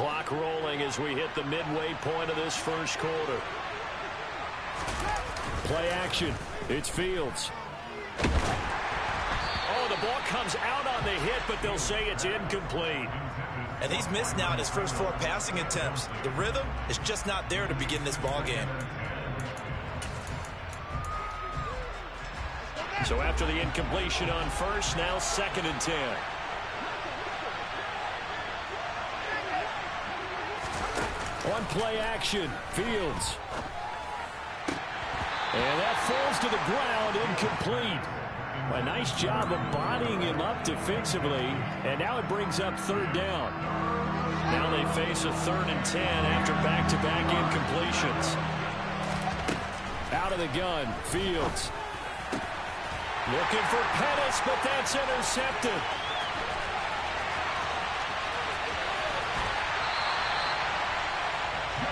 Clock rolling as we hit the midway point of this first quarter. Play action. It's Fields. Oh, the ball comes out on the hit, but they'll say it's incomplete. And he's missed now in his first 4 passing attempts. The rhythm is just not there to begin this ball game. So after the incompletion on first, now 2nd and 10. On play action, Fields. And that falls to the ground, incomplete. A nice job of bodying him up defensively, and now it brings up 3rd down. Now they face a 3rd and 10 after back-to-back incompletions. Out of the gun, Fields. Looking for Pettis, but that's intercepted.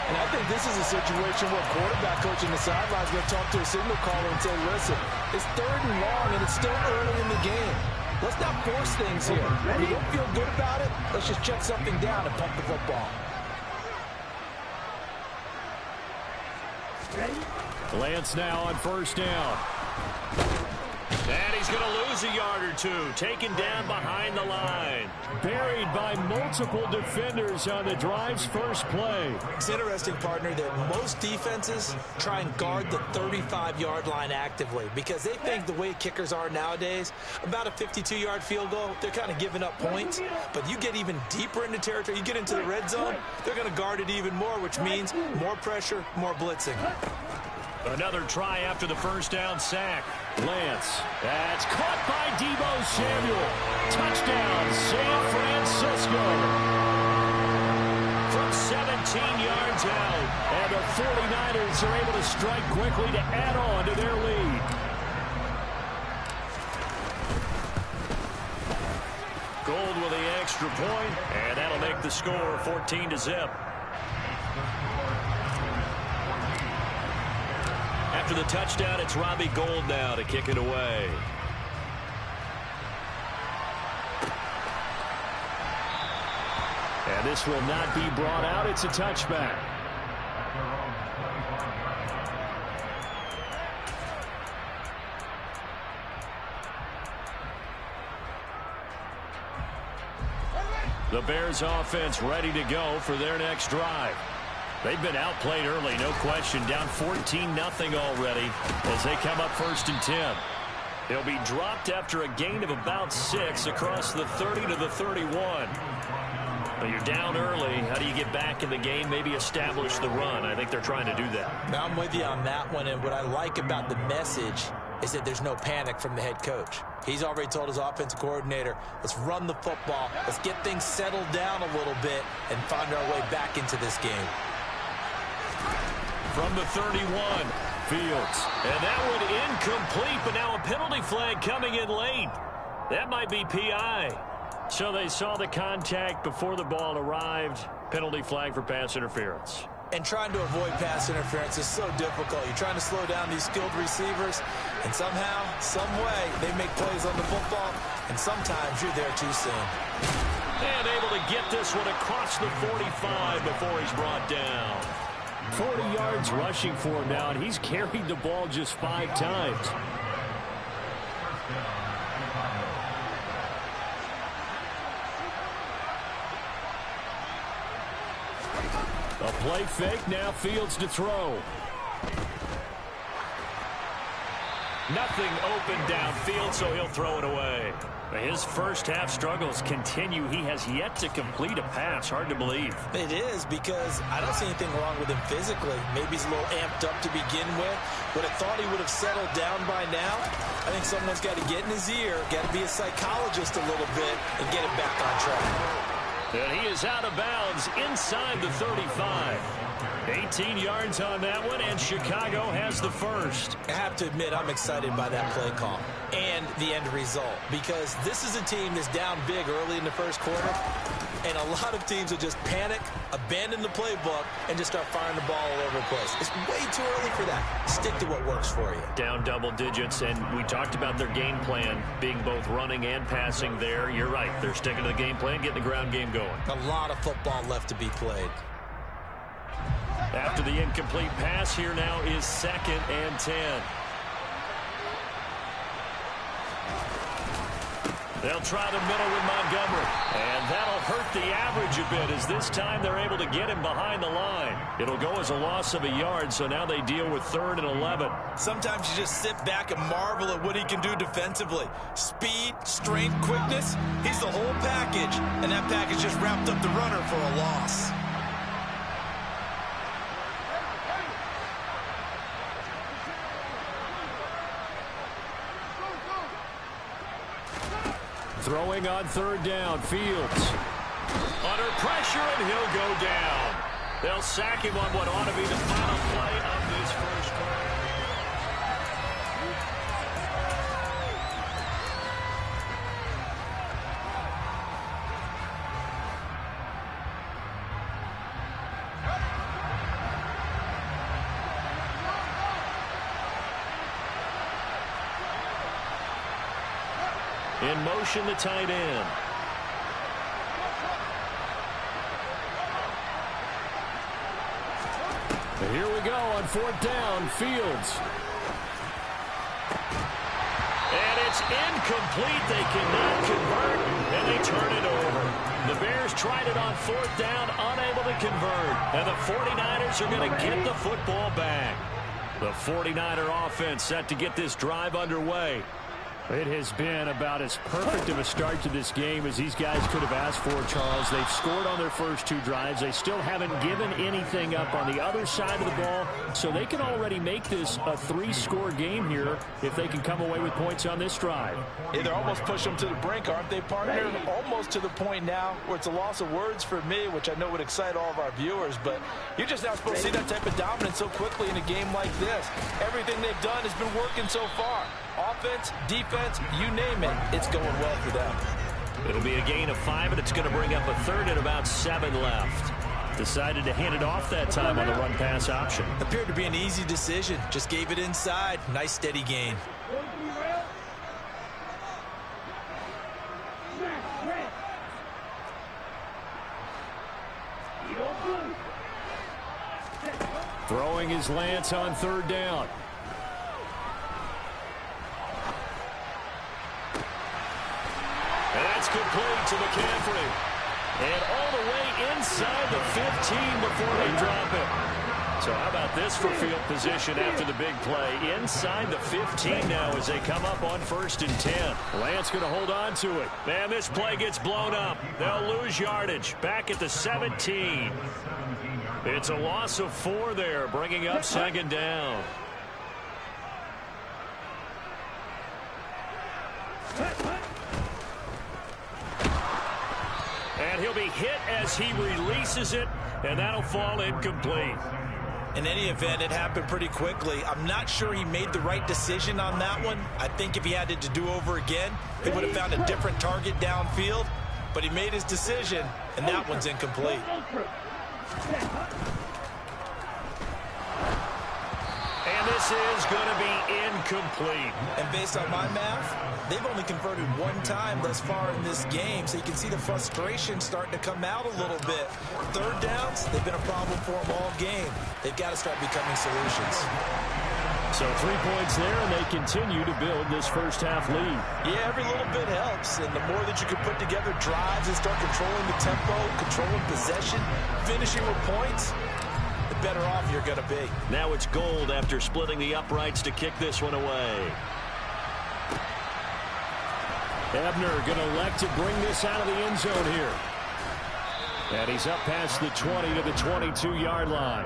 And I think this is a situation where quarterback coach in the sideline is going to talk to a signal caller and say, listen, it's 3rd and long, and it's still early in the game. Let's not force things here. If you don't feel good about it, let's just check something down and pump the football. Lance now on 1st down. And he's going to lose a yard or 2. Taken down behind the line. Buried by multiple defenders on the drive's first play. It's interesting, partner, that most defenses try and guard the 35-yard line actively because they think the way kickers are nowadays, about a 52-yard field goal, they're kind of giving up points. But you get even deeper into territory, you get into the red zone, they're going to guard it even more, which means more pressure, more blitzing. Another try after the 1st down sack. Lance. That's caught by Deebo Samuel. Touchdown, San Francisco. From 17 yards out. And the 49ers are able to strike quickly to add on to their lead. Gold with the extra point, and that'll make the score 14-0. After the touchdown, it's Robbie Gould now to kick it away. And this will not be brought out. It's a touchback. The Bears offense ready to go for their next drive. They've been outplayed early, no question. Down 14-0 already as they come up 1st and 10. They'll be dropped after a gain of about 6 across the 30 to the 31. But you're down early. How do you get back in the game, maybe establish the run? I think they're trying to do that. Now, I'm with you on that one, and what I like about the message is that there's no panic from the head coach. He's already told his offensive coordinator, let's run the football, let's get things settled down a little bit and find our way back into this game. From the 31, Fields. And that one incomplete, but now a penalty flag coming in late. That might be PI. So they saw the contact before the ball arrived. Penalty flag for pass interference. And trying to avoid pass interference is so difficult. You're trying to slow down these skilled receivers, and somehow, some way, they make plays on the football, and sometimes you're there too soon. And able to get this one across the 45 before he's brought down. 40 yards rushing for him now, and he's carried the ball just 5 times. A play fake, now Fields to throw. Nothing open downfield, so he'll throw it away. His first half struggles continue. He has yet to complete a pass. Hard to believe. It is, because I don't see anything wrong with him physically. Maybe he's a little amped up to begin with. Would have thought he would have settled down by now. I think someone's got to get in his ear, got to be a psychologist a little bit, and get him back on track. And he is out of bounds inside the 35. 18 yards on that one, and Chicago has the first. I have to admit, I'm excited by that play call and the end result, because this is a team that's down big early in the first quarter. And a lot of teams will just panic, abandon the playbook, and just start firing the ball all over the place. It's way too early for that. Stick to what works for you. Down double digits, and we talked about their game plan being both running and passing there. You're right. They're sticking to the game plan, getting the ground game going. A lot of football left to be played. After the incomplete pass, here now is 2nd and 10. They'll try the middle with Montgomery. And that'll hurt the average a bit as this time they're able to get him behind the line. It'll go as a loss of a yard, so now they deal with 3rd and 11. Sometimes you just sit back and marvel at what he can do defensively. Speed, strength, quickness. He's the whole package. And that package just wrapped up the runner for a loss. Throwing on 3rd down, Fields. Under pressure, and he'll go down. They'll sack him on what ought to be the final play of this first quarter. In motion, the tight end. And here we go on 4th down, Fields. And it's incomplete. They cannot convert, and they turn it over. The Bears tried it on 4th down, unable to convert. And the 49ers are going to get the football back. The 49er offense set to get this drive underway. It has been about as perfect of a start to this game as these guys could have asked for, Charles. They've scored on their first 2 drives. They still haven't given anything up on the other side of the ball, so they can already make this a 3-score game here if they can come away with points on this drive. Yeah, they're almost pushing them to the brink, aren't they, partner? Almost to the point now where it's a loss of words for me, which I know would excite all of our viewers, but you're just not supposed to see that type of dominance so quickly in a game like this. Everything they've done has been working so far. Offense, defense, you name it, it's going well for them. It'll be a gain of 5, and it's going to bring up a 3rd and about 7 left. Decided to hand it off that time on the run-pass option. Appeared to be an easy decision. Just gave it inside. Nice, steady gain. Throwing is Lance on 3rd down. And that's complete to McCaffrey. And all the way inside the 15 before they drop it. So how about this for field position after the big play? Inside the 15 now as they come up on 1st and 10. Lance going to hold on to it. And this play gets blown up. They'll lose yardage. Back at the 17. It's a loss of 4 there, bringing up 2nd down. And he'll be hit as he releases it, and that'll fall incomplete. In any event, it happened pretty quickly. I'm not sure he made the right decision on that one. I think if he had it to do over again, he would have found a different target downfield. But he made his decision, and that one's incomplete. And this is going to be incomplete. And based on my math, they've only converted 1 time thus far in this game, so you can see the frustration starting to come out a little bit. 3rd downs, they've been a problem for them all game. They've got to start becoming solutions. So 3 points there, and they continue to build this first-half lead. Yeah, every little bit helps, and the more that you can put together drives and start controlling the tempo, controlling possession, finishing with points, the better off you're going to be. Now it's Gold after splitting the uprights to kick this one away. Ebner going to elect to bring this out of the end zone here. And he's up past the 20 to the 22-yard line.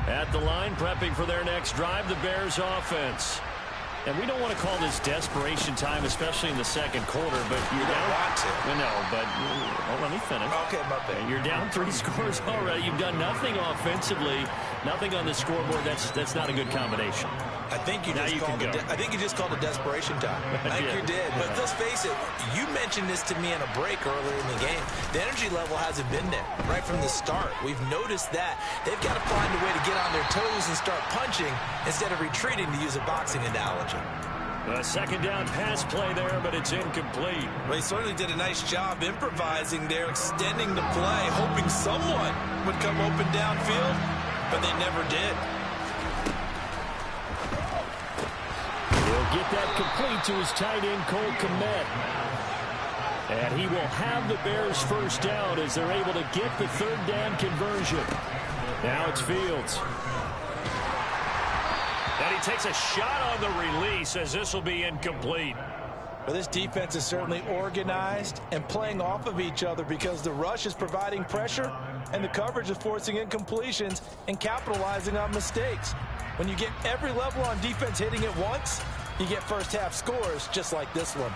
At the line, prepping for their next drive, the Bears offense. And we don't want to call this desperation time, especially in the second quarter, but you're down. Want to. No, but let me finish. Okay, my bad. You're down 3 scores already. You've done nothing offensively, nothing on the scoreboard. That's not a good combination. I think you just called a desperation time. I think you did. But let's face it, you mentioned this to me in a break earlier in the game. The energy level hasn't been there right from the start. We've noticed that. They've got to find a way to get on their toes and start punching instead of retreating, to use a boxing analogy. A second down pass play there, but it's incomplete. Well, he certainly did a nice job improvising there, extending the play, hoping someone would come open downfield, but they never did. He'll get that complete to his tight end, Cole Kmet. And he will have the Bears first down as they're able to get the third down conversion. Now it's Fields. And he takes a shot on the release as this will be incomplete. Well, this defense is certainly organized and playing off of each other because the rush is providing pressure and the coverage is forcing incompletions and capitalizing on mistakes. When you get every level on defense hitting it once, you get first half scores just like this one.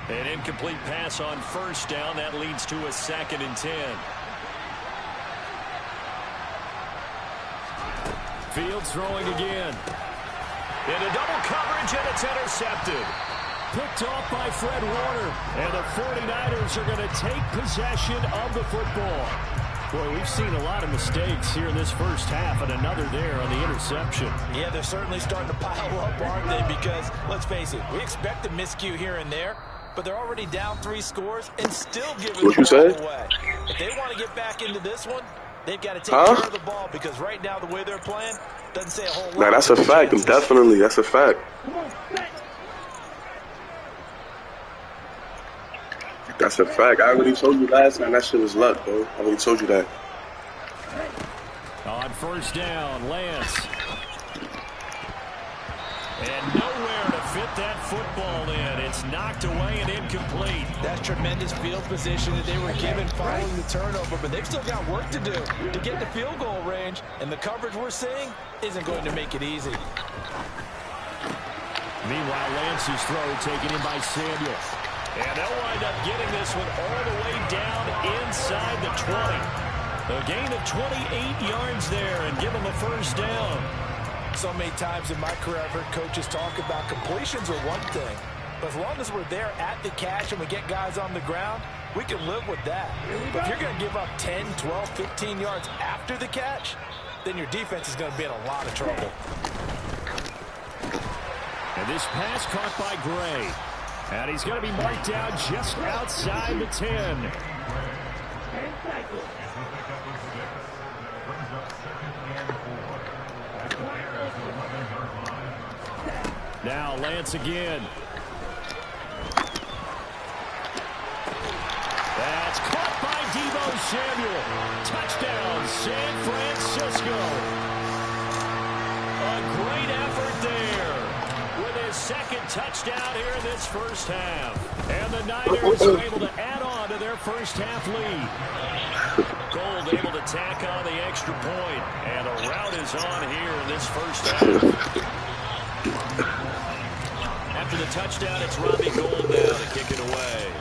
An incomplete pass on first down. That leads to a 2nd and 10. Fields throwing again. Into double coverage, and it's intercepted. Picked off by Fred Warner. And the 49ers are going to take possession of the football. Boy, we've seen a lot of mistakes here in this first half, and another there on the interception. Yeah, they're certainly starting to pile up, aren't they? Because, let's face it, we expect a miscue here and there, but they're already down 3 scores and still giving the ball away. If they want to get back into this one, they've got to take care of the ball, because right now the way they're playing doesn't say a whole lot. Nah, that's a fact. Definitely, that's a fact. That's a fact. I already told you last time that shit was luck, bro. I already told you that. On first down, Lance. And nowhere to fit that football in. It's knocked away and incomplete. That's tremendous field position that they were given following the turnover, but they've still got work to do to get the field goal range, and the coverage we're seeing isn't going to make it easy. Meanwhile, Lance's throw taken in by Samuel. And they'll wind up getting this one all the way down inside the 20. A gain of 28 yards there and give them a first down. So many times in my career, I've heard coaches talk about completions are one thing. But as long as we're there at the catch and we get guys on the ground, we can live with that. But if you're going to give up 10, 12, 15 yards after the catch, then your defense is going to be in a lot of trouble. And this pass caught by Gray. And he's going to be marked down just outside the 10. Now Lance again. That's caught by Deebo Samuel. Touchdown, San Francisco. A great effort there with his 2nd touchdown here in this first half. And the Niners are able to add on to their first half lead. Gold able to tack on the extra point. And a rout is on here in this first half. After the touchdown, it's Robbie Gould now to kick it away.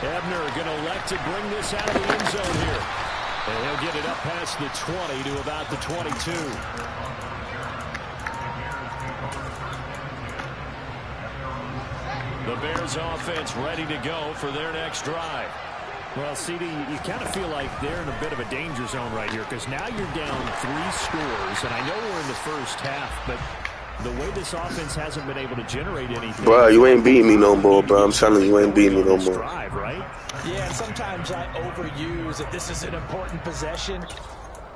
Ebner going to elect to bring this out of the end zone here. And he'll get it up past the 20 to about the 22. The Bears offense ready to go for their next drive. Well, CD, you kind of feel like they're in a bit of a danger zone right here because now you're down 3 scores, and I know we're in the first half, but the way this offense hasn't been able to generate anything. Bro, you ain't beating me no more, bro. I'm telling you, you ain't beating me no more. Drive, right? Yeah, and sometimes I overuse that this is an important possession.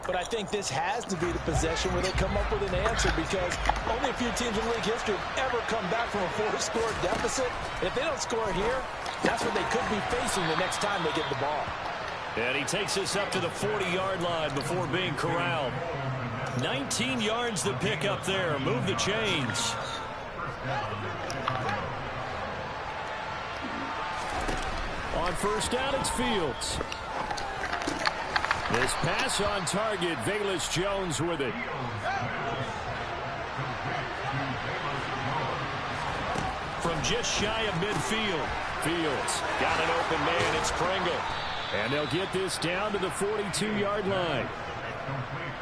But I think this has to be the possession where they come up with an answer because only a few teams in league history have ever come back from a 4-score deficit. And if they don't score here, that's what they could be facing the next time they get the ball. And he takes us up to the 40-yard line before being corralled. 19 yards to pick up there. Move the chains. On first down, it's Fields. This pass on target. Velus Jones with it. From just shy of midfield. Fields got an open man. It's Pringle. And they'll get this down to the 42-yard line.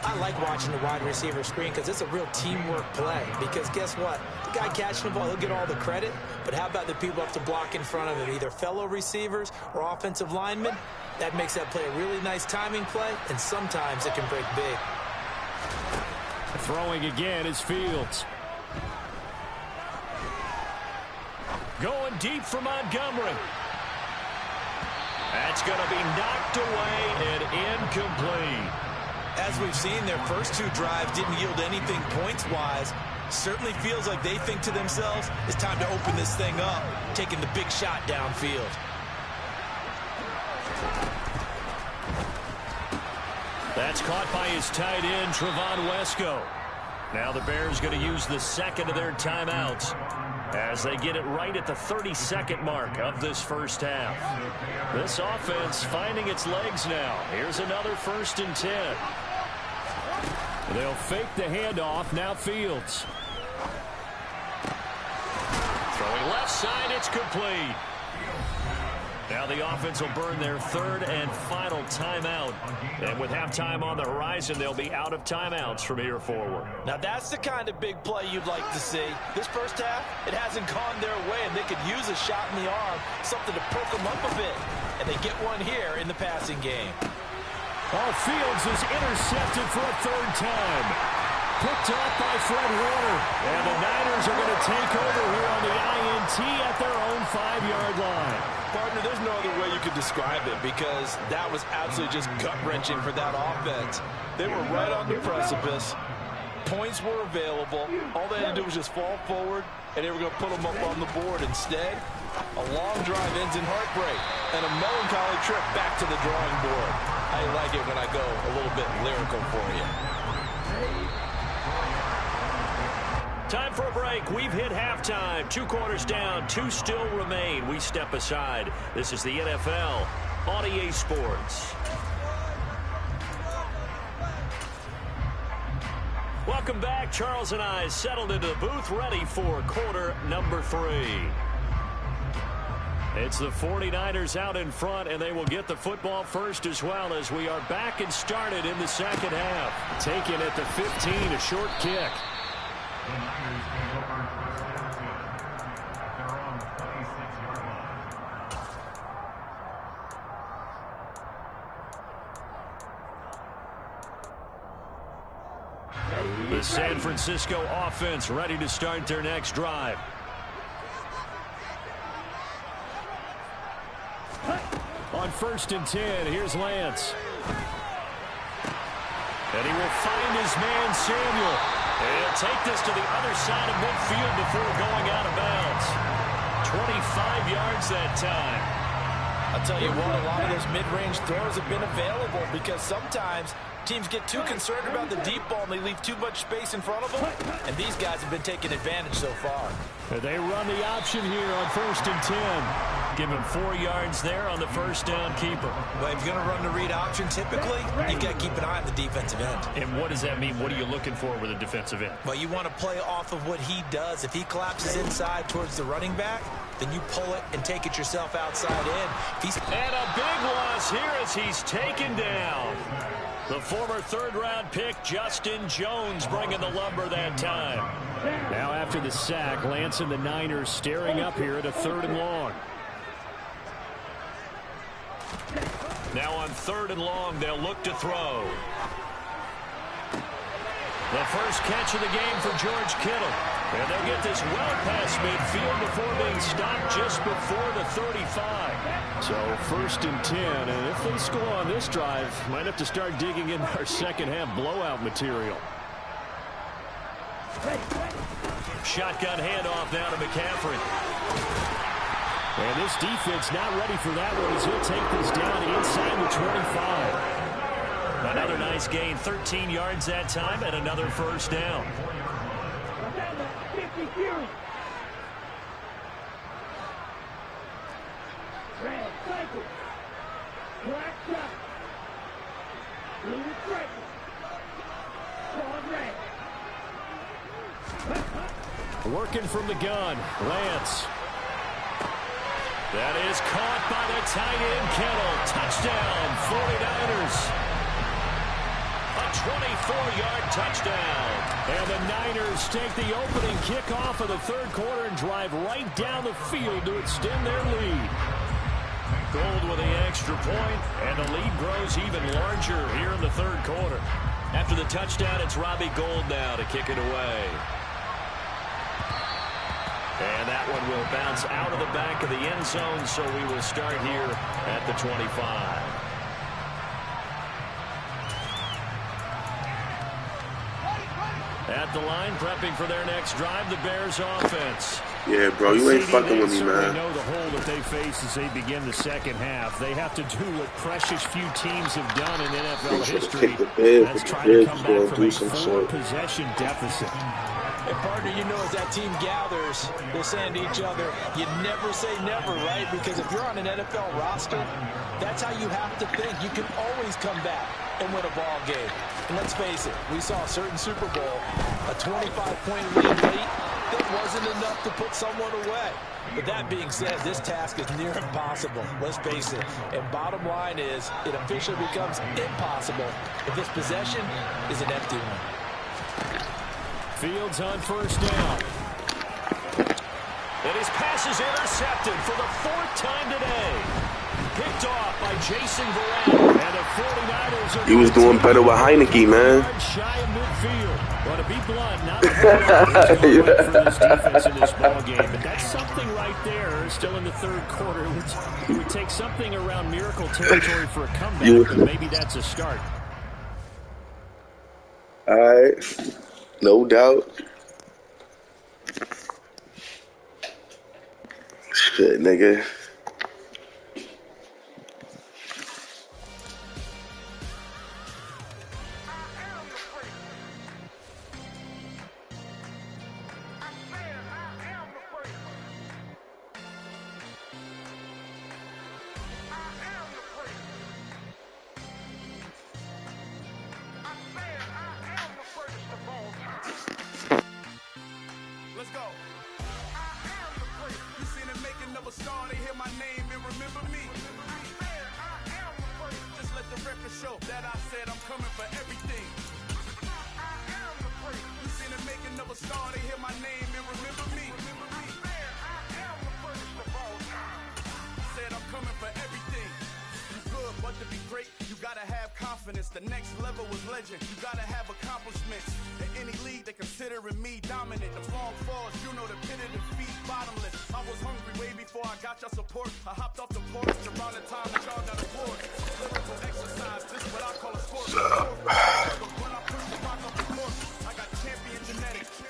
I like watching the wide receiver screen because it's a real teamwork play. Because guess what? The guy catching the ball, he'll get all the credit. But how about the people who have to block in front of him, either fellow receivers or offensive linemen? That makes that play a really nice timing play, and sometimes it can break big. Throwing again is Fields. Going deep for Montgomery. That's going to be knocked away and incomplete. As we've seen, their first two drives didn't yield anything points-wise. Certainly feels like they think to themselves, it's time to open this thing up, taking the big shot downfield. That's caught by his tight end, Trevon Wesco. Now the Bears going to use the second of their timeouts as they get it right at the 32nd mark of this first half. This offense finding its legs now. Here's another 1st and 10. They'll fake the handoff. Now Fields. Throwing left side, it's complete. Now the offense will burn their 3rd and final timeout. And with halftime on the horizon, they'll be out of timeouts from here forward. Now that's the kind of big play you'd like to see. This first half, it hasn't gone their way, and they could use a shot in the arm, something to perk them up a bit. And they get one here in the passing game. Fields is intercepted for a 3rd time. Picked off by Fred Warner. And the Niners are going to take over here on the INT at their own 5-yard line. Partner, there's no other way you could describe it because that was absolutely just gut-wrenching for that offense. They were right on the precipice. Points were available. All they had to do was just fall forward, and they were going to put them up on the board. Instead, a long drive ends in heartbreak and a melancholy trip back to the drawing board. I like it when I go a little bit lyrical for you. Time for a break. We've hit halftime. 2 quarters down. 2 still remain. We step aside. This is the NFL on EA Sports. Welcome back. Charles and I settled into the booth, ready for quarter number 3. It's the 49ers out in front, and they will get the football first as well as we are back and started in the second half. Taken at the 15, a short kick. The San Francisco offense ready to start their next drive. On 1st and 10, here's Lance. And he will find his man, Samuel. And he'll take this to the other side of midfield before going out of bounds. 25 yards that time. I'll tell you what, a lot of those mid-range throws have been available because sometimes teams get too concerned about the deep ball and they leave too much space in front of them. And these guys have been taking advantage so far. They run the option here on 1st and 10. Give him 4 yards there on the first down keeper. Well, if you're going to run the read option, typically, you've got to keep an eye on the defensive end. And what does that mean? What are you looking for with a defensive end? Well, you want to play off of what he does. If he collapses inside towards the running back, then you pull it and take it yourself outside in. And a big loss here as he's taken down. The former 3rd-round pick, Justin Jones, bringing the lumber that time. Now after the sack, Lance and the Niners staring up here at a 3rd and long. Now on 3rd and long, they'll look to throw. The first catch of the game for George Kittle. And they'll get this well past midfield before being stopped just before the 35. So 1st and 10, and if they score on this drive, might have to start digging in our second half blowout material. Shotgun handoff now to McCaffrey. And this defense not ready for that one as he'll take this down inside the 25. Another nice gain, 13 yards that time, and another first down. Working from the gun, Lance. That is caught by the tight end, Kittle. Touchdown, 49ers. A 24-yard touchdown. And the Niners take the opening kickoff of the third quarter and drive right down the field to extend their lead. Gold with the extra point, and the lead grows even larger here in the third quarter. After the touchdown, it's Robbie Gould now to kick it away. And that one will bounce out of the back of the end zone, so we will start here at the 25. At the line, prepping for their next drive, the Bears offense. Yeah, bro, you ain't fucking with me, man. Know the hole that they face as they begin the second half. They have to do what precious few teams have done in NFL history. That's try to come back from a 4-possession deficit. And partner, you know, as that team gathers, they're saying to each other, you never say never, right? Because if you're on an NFL roster, that's how you have to think. You can always come back and win a ball game. And let's face it, we saw a certain Super Bowl, a 25-point lead late, that wasn't enough to put someone away. But that being said, this task is near impossible. Let's face it. And bottom line is, it officially becomes impossible if this possession is an empty one. Fields on first down. And his pass is intercepted for the 4th time today. Picked off by Jason Verrett. And the 49ers are he was doing better with Heineke, man. Shy of midfield. Well, to be blunt, not a whole lot for this defense in this ball game. But that's something right there, still in the third quarter. It would take something around miracle territory for a comeback, but maybe that's a start. All right. No doubt. Shit, nigga. The next level was legend. You gotta have accomplishments. In any league, they considering me dominant. The long falls, you know the pit of defeat, bottomless. I was hungry way before I got your support. I hopped off the porch around the time that y'all got aboard. Lyrical exercise, this is what I call a sport. When I push the rock off the court, I got champion genetics.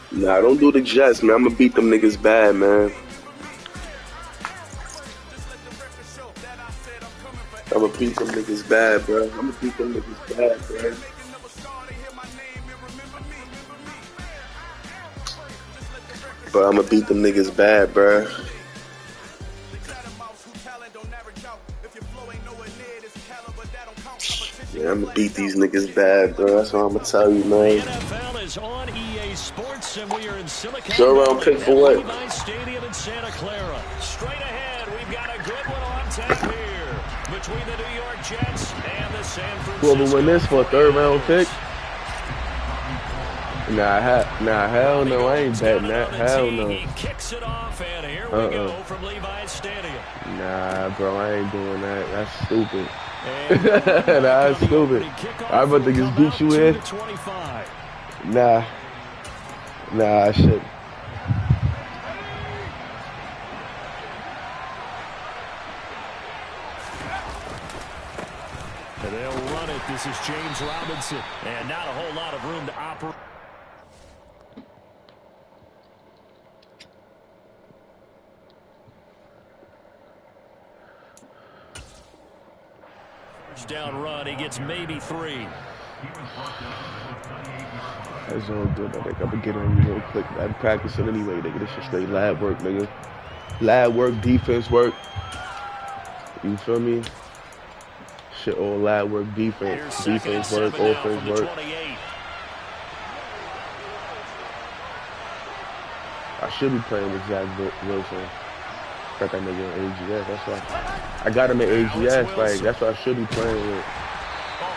Nah, don't do the Jets, man. I'm gonna beat them niggas bad, man. I'm gonna beat them niggas bad, bro. I'm gonna beat them niggas bad, bro. But I'm gonna beat them niggas bad, bro. Yeah, I'm gonna beat these niggas bad, bro. That's what I'm gonna tell you, man. NFL is on EA Sports, and we are in Silicon Third round pick for what? Levi's Stadium in Santa Clara. Straight ahead, we've got a good one on tap here between the New York Jets and the San Francisco. Whoever win this for a third round pick? Nah, hell no, I ain't betting that. Hell no. He kicks it off, and here we go from Levi's Stadium. Nah, bro, I ain't doing that. That's stupid. That's stupid. I'm about to just beat you in. Nah, I shouldn't. And they'll run it. This is James Robinson, and not a whole lot of room to operate. Down run, he gets maybe 3. That's all good. I think I'm gonna get on you real quick. I'm practicing anyway, nigga. This is straight lab work, nigga. Lab work, defense work. You feel me? Shit, all that work, defense work, offense work. I should be playing with Zach Wilson. Got that nigga in AGS. That's why I got him in AGS. Like that's what I should be playing with.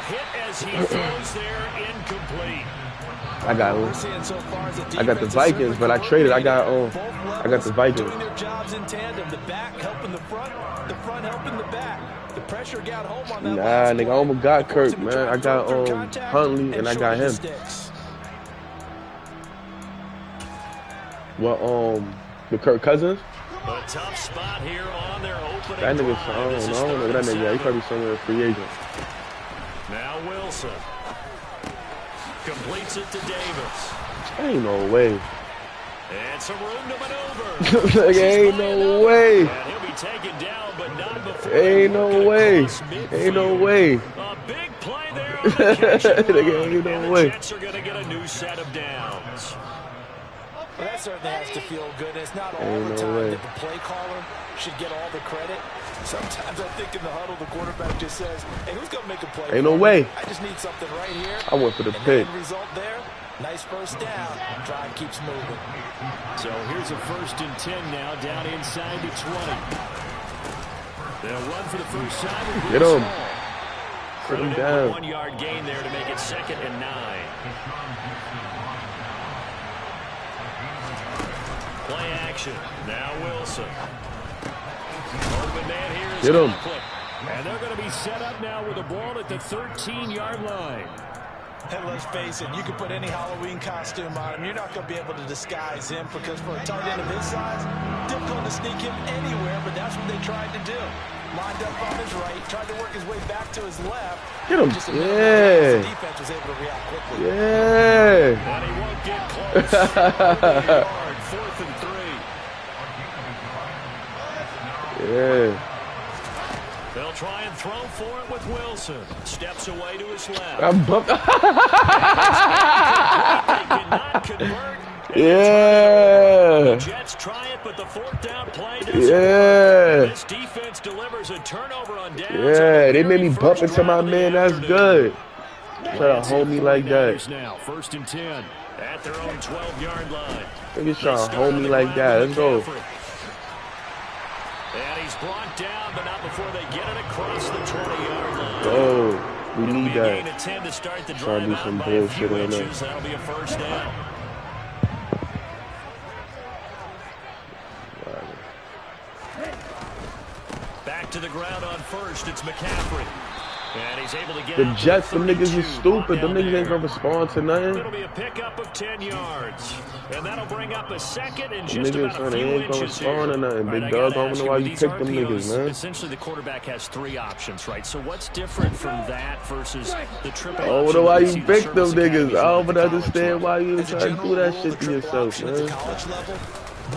Hit as he throws there, incomplete. I got the Vikings, but I traded. I got the Vikings. Doing their jobs in tandem. The back helping the front helping the back. The pressure got home on that. Nah, nigga, I almost got Kirk, man. I got Huntley and I got him. Well, with Kirk Cousins. A tough spot here on their opening. That nigga, I don't know that nigga. He probably somewhere a free agent. Now Wilson completes it to Davis. Ain't no way. And some room to maneuver. Like, ain't no way. And he'll be taken down, but not before. Ain't no way. Ain't no way. A big play there on the catch and run. Ain't no way. The Jets are going to get a new set of downs. Well, that certainly has to feel good. It's not all the time that the play caller should get all the credit. Sometimes I think in the huddle, the quarterback just says, hey, who's going to make a play? Ain't no way. I just need something right here. I went for the pick. Result there, nice first down. Drive keeps moving. So here's a 1st and 10 now, down inside the 20. They'll run for the first time. Get him. Put him down. 1-yard gain there to make it 2nd and 9. Play action. Now Wilson. Open man here is Get him. And they're going to be set up now with the ball at the 13-yard line. And let's face it, you can put any Halloween costume on him. You're not going to be able to disguise him because for a tight end of his size, difficult to sneak him anywhere, but that's what they tried to do. Lined up on his right, tried to work his way back to his left. Get him. The defense was able to react quickly. Yeah. And he won't get close. 4th and 3. Yeah. They'll try and throw for it with Wilson. Steps away to his left. I'm bumped. They cannot convert. Yeah. The Jets try it, but the 4th down play doesn't Yeah. This defense delivers a turnover on downs. Yeah, they made me bump into my man. That's good. Try to hold me like that. Now, 1st and 10 at their own 12-yard line. Niggas trying to hold me like that. Let's go. And he's brought down, but not before they get it across the 20-yard line. Oh, we need that. Gain of 10 to start the Trying to do drive some out by a few bullshit on inches. That'll be a 1st down. Back to the ground on 1st. It's McCaffrey. And he's able to get The Jets, them niggas is stupid. Them niggas ain't gonna respond to nothing. It'll be a pickup of 10 yards. And that'll bring up a 2nd and Them just niggas, about a they few ain't gonna inches respond to here. nothing. Right, Big dog, I don't know why you these picked them RPOs, niggas, man. Essentially, the quarterback has 3 options, right? So what's different from that versus the triple I don't know option why that you see the picked them service niggas. I academies don't at the understand college why you As a try to general do that rule, shit the to triple yourself, option at the man. college level,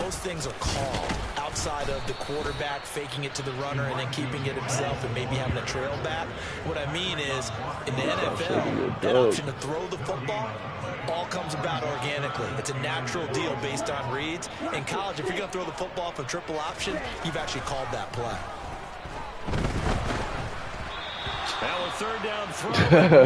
most things are called outside of the quarterback faking it to the runner and then keeping it himself and maybe having a trail back. What I mean is, in the NFL, that option to throw the football all comes about organically. It's a natural deal based on reads. In college, if you're going to throw the football for triple option, you've actually called that play. Now a 3rd down throw.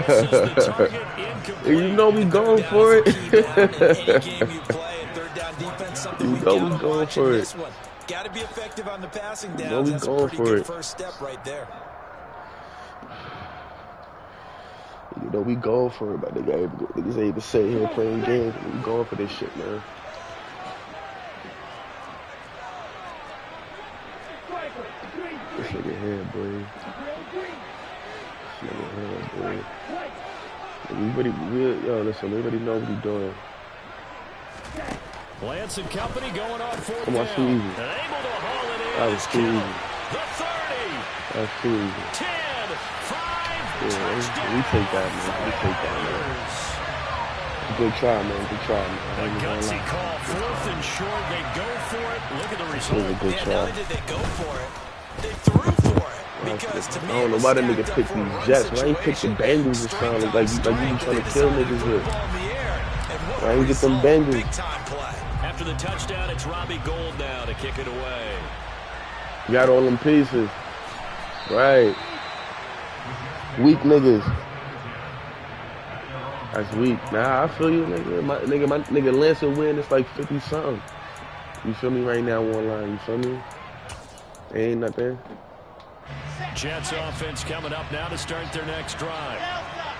Misses the target, incomplete. You know we going for it. Any game you play, and 3rd down defense, something we know we gotta going watch for in it. this one. Got to be effective on the passing downs. know we That's going a pretty for good it. first step right there. You know we going for it, but niggas ain't even sitting here playing games. We going for this shit, man. This nigga here, boy. This nigga here, boy. Listen, everybody know what he doing. Lance and company going on 4th Come on, down. too easy. And able to haul it in. That was too easy. The 30. That's too easy. 10, 5, Yeah, touchdown. we take that, man. We take that, man. Good try, man. Good try, man. I A ain't gonna gutsy lie. call, 4th and short. They go for it. Look at the It was result. a good Yeah, try. not only did they go for it, they threw for it. Because to me, I don't know why that nigga picked these Jets. Why ain't pick the Bengals this time? Like you trying to kill niggas with. Why ain't get them Bengals? Big time play. After the touchdown, it's Robbie Gould now to kick it away. Got all them pieces. Right. Weak niggas. That's weak. Nah, I feel you, nigga. My nigga Lance will win. It's like 50-something. You feel me right now online? You feel me? Ain't nothing. Jets offense coming up now to start their next drive.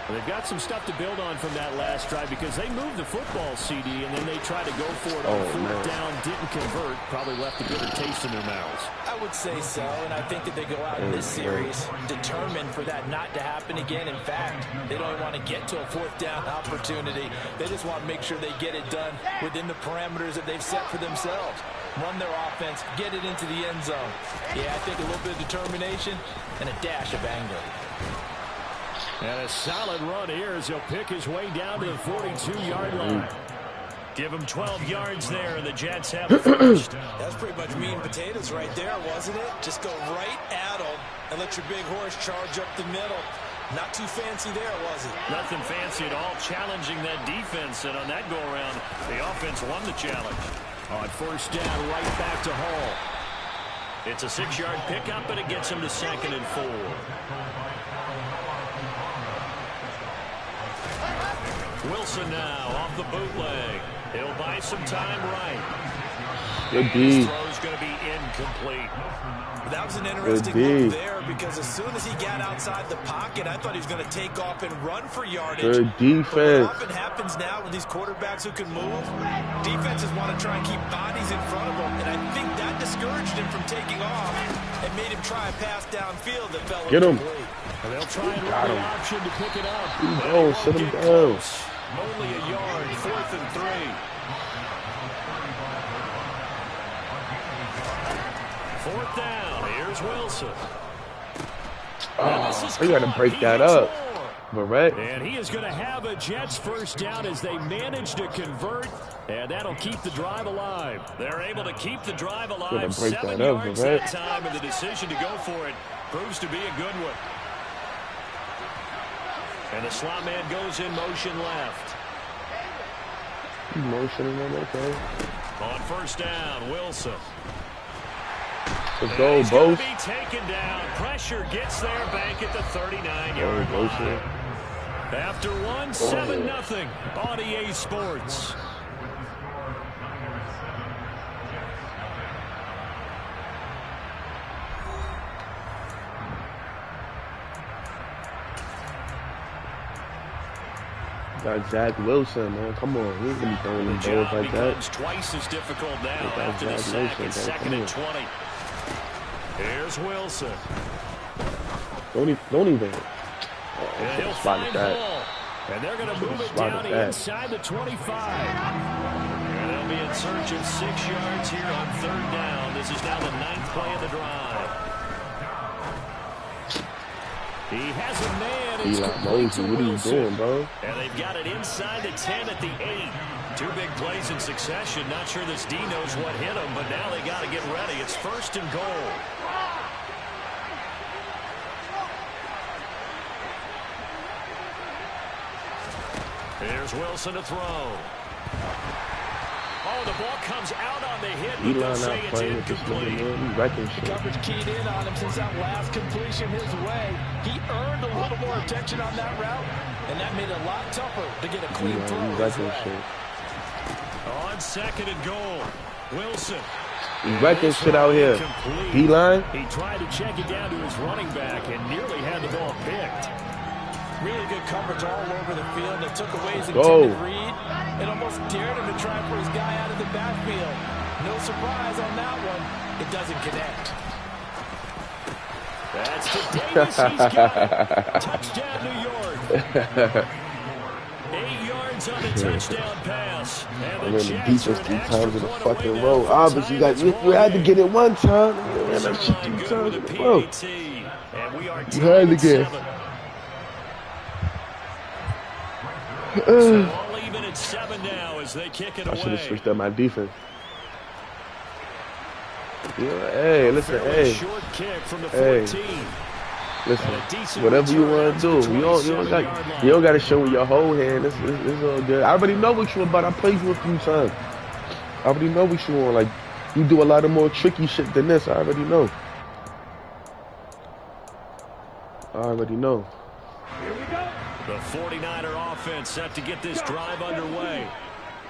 They've got some stuff to build on from that last drive because they moved the football, CD, and then they tried to go for it on fourth down, didn't convert, probably left a bitter taste in their mouths. I would say so, and I think that they go out in this series determined for that not to happen again. In fact, they don't want to get to a fourth down opportunity. They just want to make sure they get it done within the parameters that they've set for themselves. Run their offense, get it into the end zone. Yeah, I think a little bit of determination and a dash of anger. And a solid run here as he'll pick his way down to the 42-yard line. Give him 12 yards there, and the Jets have the first. That's pretty much meat and potatoes right there, wasn't it? Just go right at him and let your big horse charge up the middle. Not too fancy there, was it? Nothing fancy at all, challenging that defense. And on that go-around, the offense won the challenge. On first down, right back to Hall. It's a 6-yard pickup, and it gets him to 2nd and 4. Wilson now off the bootleg. He'll buy some time right. Good D. His throw's going to be incomplete. That was an interesting move there because as soon as he got outside the pocket, I thought he was going to take off and run for yardage. Good defense. What often happens now with these quarterbacks who can move, defenses want to try and keep bodies in front of them, and I think that discouraged him from taking off and made him try a pass downfield that fell incomplete. And they'll try and run the option to pick it up. Oh, sit him down. Only a yard, 4th and 3. Fourth down. Here's Wilson. Oh, you got to break that up. Right. And he is going to have a Jets first down as they manage to convert, and that'll keep the drive alive. They're able to keep the drive alive. 7 yards that time, and the decision to go for it proves to be a good one. And the slot man goes in motion left. Motion, okay. On first down, Wilson. Let's go, He's both. Be taken down. Pressure gets there back at the 39-yard line. After one, 7-0 on EA Sports. Got Zach Wilson, man. Come on, he's gonna be throwing the balls like that. Twice as difficult now after the sack. It's 2nd and 20. Here's Wilson. Don't even. And he'll find Hall. And they're going to move it down inside the 25. And they'll be in search of 6 yards here on 3rd down. This is now the 9th play of the drive. He has a man. Eli Mosey, what are you doing, bro? And they've got it inside the 10 at the 8. 2 big plays in succession. Not sure this D knows what hit him, but now they got to get ready. It's 1st and goal. Here's Wilson to throw. Oh, the ball comes out on the hit, but they'll say it's incomplete. Coverage keyed in on him since that last completion his way. He earned a little more attention on that route, and that made it a lot tougher to get a clean throw. On 2nd and goal, Wilson. He wrecking shit out here. D-line. He tried to check it down to his running back and nearly had the ball picked. Really good coverage all over the field. It took away his intended read. It almost dared him to try for his guy out of the backfield. No surprise on that one. It doesn't connect. That's to Davis. He's got it. Touchdown, New York. 8 yards on the touchdown pass. And the Jets are 3 times in a fucking row. Obviously, you had to get it one time. Man, that shit 3 times in a row. You had to get it. So all even at 7 now as they kick it away. I should have switched up my defense. Yeah, hey, listen, hey. Short kick from the 14. Listen, whatever you want to do, you don't got to show with your whole hand. This is all good. I already know what you about. I played you a few times. I already know what you want. Like, you do a lot of more tricky shit than this. I already know. already know. The 49er offense set to get this drive underway.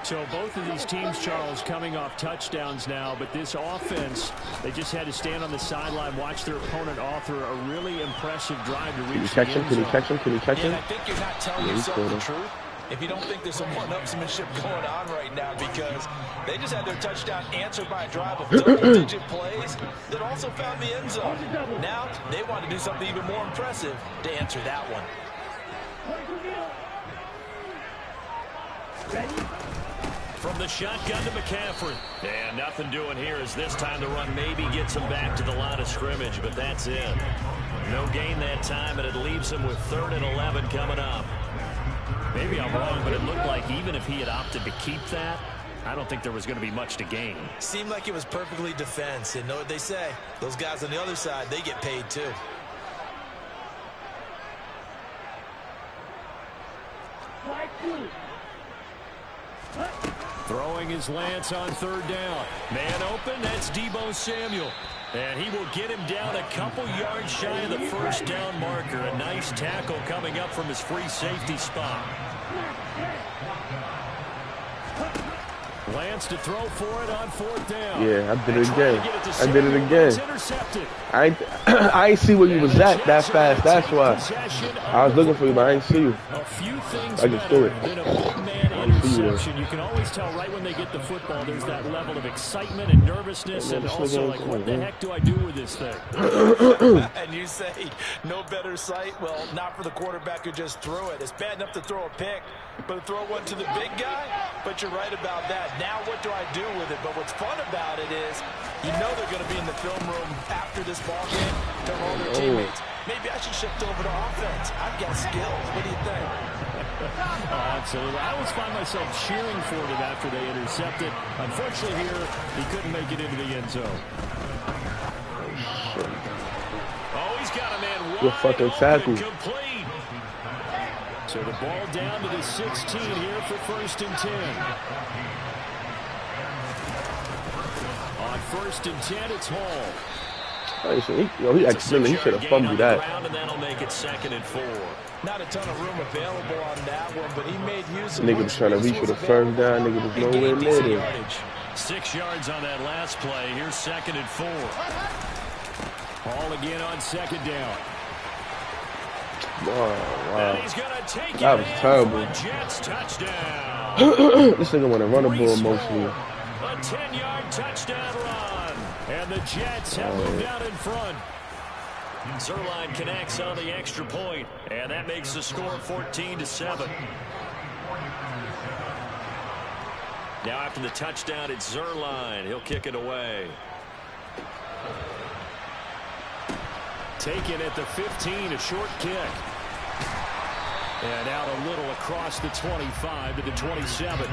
So both of these teams, Charles, coming off touchdowns now, but this offense, they just had to stand on the sideline, watch their opponent author a really impressive drive to reach the end zone. Can he catch him? Can he catch him? I think you're not telling yourself the truth if you don't think there's some one-upsmanship going on right now, because they just had their touchdown answered by a drive of double-digit plays that also found the end zone. Now they want to do something even more impressive to answer that one. From the shotgun to McCaffrey. And nothing doing here as this time the run maybe gets him back to the line of scrimmage, but that's it. No gain that time, and it leaves him with 3rd and 11 coming up. Maybe I'm wrong, but it looked like even if he had opted to keep that, I don't think there was going to be much to gain. Seemed like it was perfectly defense, and know what they say. Those guys on the other side, they get paid too. Throwing his Lance on 3rd down. Man open, that's Deebo Samuel. And he will get him down a couple yards shy of the 1st down marker. A nice tackle coming up from his free safety spot. Lance to throw for it on 4th down. Yeah, I did it again. I ain't see where you was at that fast. That's why. I was looking for you, but I ain't see you. A few things I just threw it. than a big-man interception. You can always tell right when they get the football, there's that level of excitement and nervousness, and also like, what the heck do I do with this thing? And you say, no better sight? Well, not for the quarterback who just threw it. It's bad enough to throw a pick, but to throw one to the big guy? But you're right about that. Now what do I do with it? But what's fun about it is you know they're going to be in the film room after this ball game, tell all their teammates, maybe I should shift over to offense. I've got skills. What do you think? Oh, absolutely. I always find myself cheering for them after they intercept it. Unfortunately here, he couldn't make it into the end zone. Oh, he's got a man wide Good fucking tackle. complete. So the ball down to the 16 here for 1st and 10. On 1st and 10, it's Hall. He accidentally, he should have fumbled that. And that'll make it 2nd and 4. Not a ton of room available on that one, but he made use of Nigga was trying to reach for the 1st down. Nigga was nowhere near there. 6 yards on that last play. Here's 2nd and 4. Hall again on 2nd down. Oh, wow. And he's gonna take That was terrible. Jets touchdown. This nigga want to run the ball mostly. A 10-yard touchdown run. And the Jets have moved out in front. Zuerlein connects on the extra point, and that makes the score 14-7. Now after the touchdown, it's Zuerlein. He'll kick it away. Taken at the 15, a short kick. And out a little across the 25 to the 27.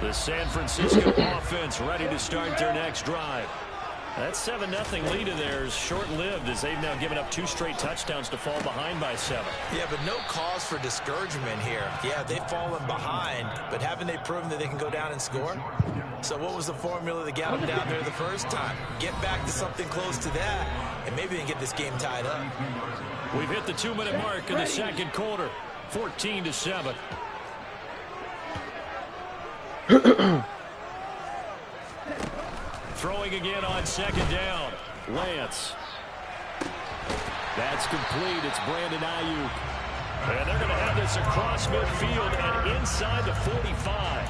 The San Francisco offense ready to start their next drive. That 7-0 lead of theirs short-lived as they've now given up 2 straight touchdowns to fall behind by 7. Yeah, but no cause for discouragement here. Yeah, they've fallen behind, but haven't they proven that they can go down and score? So what was the formula that got them down there the first time? Get back to something close to that, and maybe they can get this game tied up. We've hit the 2-minute mark in the second quarter. 14-7. Throwing again on 2nd down. Lance. That's complete. It's Brandon Ayuk. And they're going to have this across midfield and inside the 45.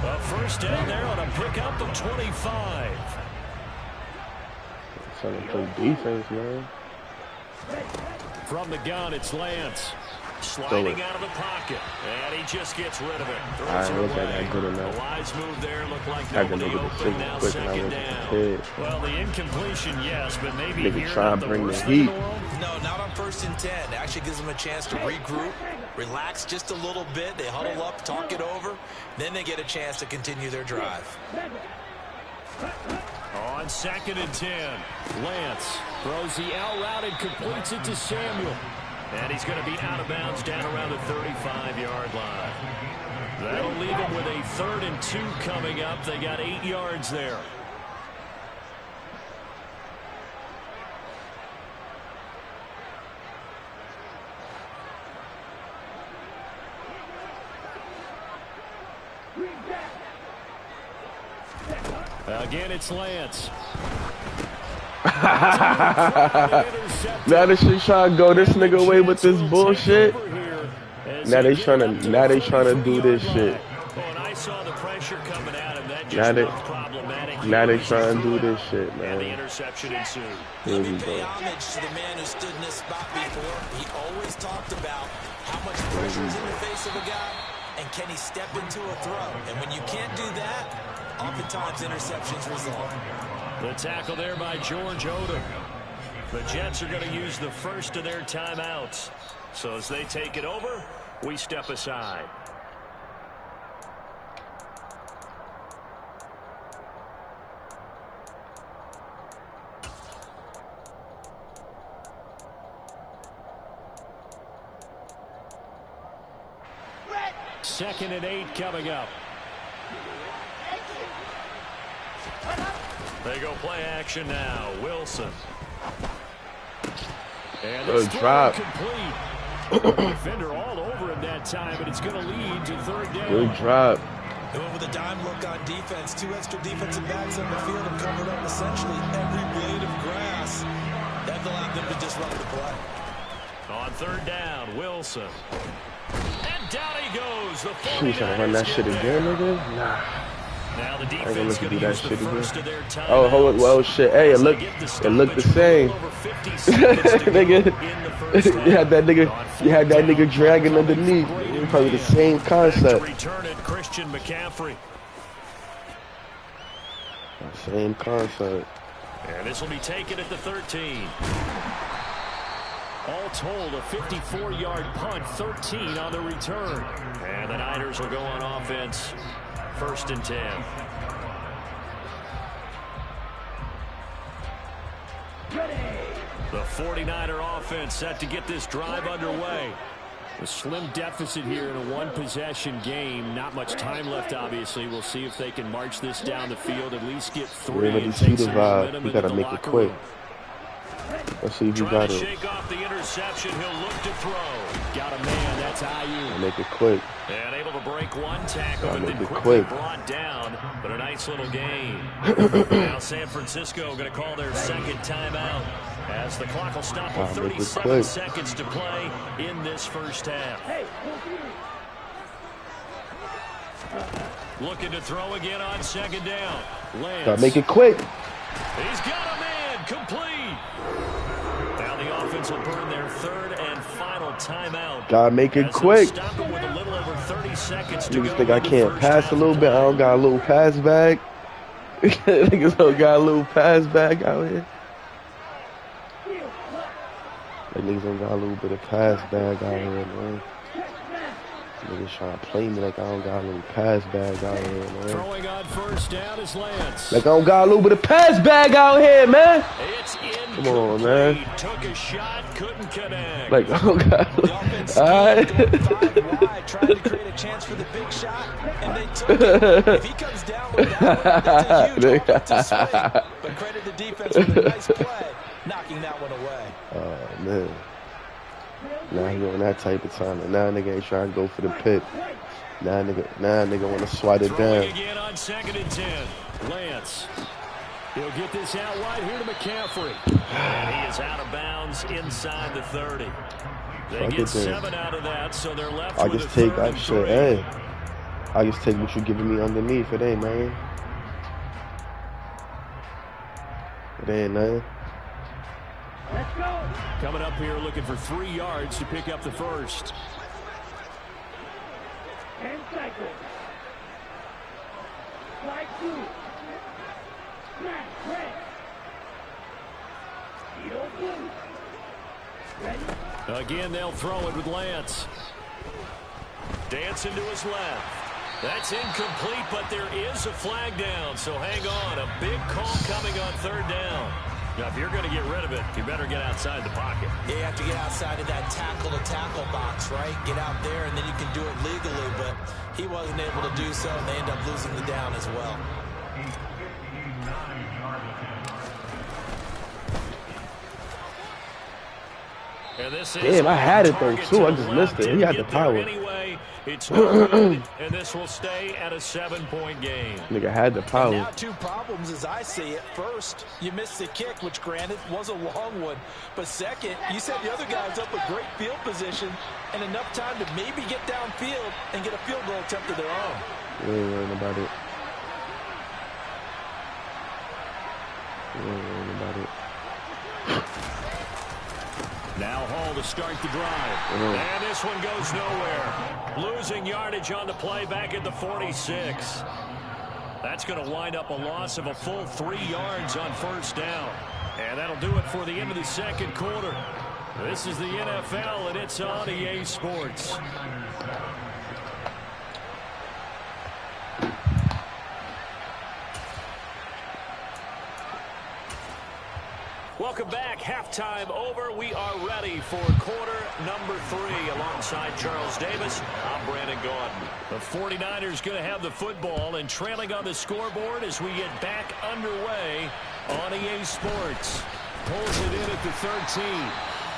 A 1st down there on a pickup of 25. Trying to play defense, man. From the gun, it's Lance. Sliding out of the pocket, and he just gets rid of it. Throws it away. The wise move there looked like nobody open. Now 2nd down. Well, the incompletion, yes, but maybe here try to bring the heat. No, not on 1st and 10. It actually gives them a chance to regroup, relax just a little bit. They huddle up, talk it over. Then they get a chance to continue their drive. On 2nd and 10, Lance throws the out route and completes it to Samuel. And he's going to be out of bounds down around the 35-yard line. That'll leave him with a 3rd and 2 coming up. They got 8 yards there. Again, it's Lance. Now they should try to go this nigga away with this bullshit. Now they trying to do this shit. Now they trying to do this shit, man. Let me pay homage to the man who stood in this spot before. He always talked about how much pressure is in the face of a guy, and can he step into a throw? And when you can't do that, oftentimes interceptions result. The tackle there by George Odom. The Jets are going to use the first of their timeouts. So as they take it over, we step aside. Second and 8 coming up. They go play action now. Wilson. And good drop. Defender all over him that time, but it's going to lead to 3rd down. Good drop. Going with a dime look on defense. 2 extra defensive backs on the field and covered up essentially every blade of grass. That allowed them to disrupt the play. On 3rd down, Wilson. And down he goes. The You trying to run that shit again, nigga? Nah. Now the defense going to use the first of their time. Oh, hold on. Well, shit. Hey, it looked the same. Nigga, you had that nigga dragging underneath. Probably the same concept. Return it, Christian McCaffrey. Same concept. And this will be taken at the 13. All told, a 54-yard punt, 13 on the return. And the Niners will go on offense. 1st and 10. The 49er offense set to get this drive underway. A slim deficit here in a one-possession game. Not much time left, obviously. We'll see if they can march this down the field, at least get 3 and take some momentum you gotta into the make it quick. room. Let's see if you got it. Shake off the interception. He'll look to throw. Got a man. That's IU. Make it quick. And able to break one tackle, but then quickly quick. brought down. But a nice little gain. Now San Francisco going to call their 2nd timeout as the clock will stop with 37 seconds to play in this first half. Looking to throw again on 2nd down. Lance. Gotta make it quick. He's got a man. Complete. Now the offense will burn their 3rd and final timeout. Gotta make it quick. Stop him with a little over 30 seconds to Niggas go think I can't pass a little bit. I don't got a little pass back. Niggas don't got a little pass back out here. Like niggas don't got a little bit of pass back out here, man. Niggas trying to play me like I don't got a little pass bag out here, man. Throwing on 1st down is Lance. Like I don't got a little bit of pass bag out here, man. It's come on, man. Took a shot, couldn't connect. Like I don't got. All right. 5 wide, trying to create a chance for the big shot, and they took it. If he comes down with that one, that's a huge offensive swing. But credit the defense with a nice play, knocking that one away. Oh man. Now he on that type of time. And now nigga ain't trying to go for the pick. Now nigga want to swat it down. Again on 2nd and 10. Lance. He'll get this out wide here to McCaffrey. And he is out of bounds inside the 30. They get 7 out of that, so they're left with a 3rd and 3. Hey, I just take what you're giving me underneath. It ain't nothing. It ain't nothing. Let's go. Coming up here looking for 3 yards to pick up the 1st. 10 seconds. Slide 2. Snap, press. Heel blue. Ready? Again, they'll throw it with Lance. Dancing to his left. That's incomplete, but there is a flag down, so hang on. A big call coming on third down. Now, if you're going to get rid of it, you better get outside the pocket. Yeah, you have to get outside of that tackle-to-tackle box, right? Get out there, and then you can do it legally, but he wasn't able to do so, and they end up losing the down as well. And this is damn, I had it though too. I just missed it. He had the power. Anyway, it's no good, and this will stay at a 7-point game. Nigga had the power. Now 2 problems as I see it. First, you missed the kick, which granted was a long one. But second, you set the other guys up with great field position and enough time to maybe get downfield and get a field goal attempt of their own. We ain't worrying about it. We ain't worrying about it. Now Hall to start the drive. And this one goes nowhere. Losing yardage on the play back at the 46. That's going to wind up a loss of a full 3 yards on first down. And that'll do it for the end of the second quarter. This is the NFL, and it's on EA Sports. Welcome back. Halftime over. We are ready for quarter number 3 alongside Charles Davis. I'm Brandon Gaudin. The 49ers going to have the football and trailing on the scoreboard as we get back underway on EA Sports. Pulls it in at the 13.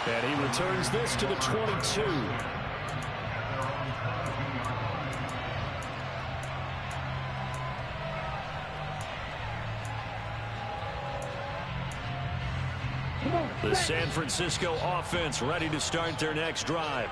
And he returns this to the 22. The San Francisco offense ready to start their next drive.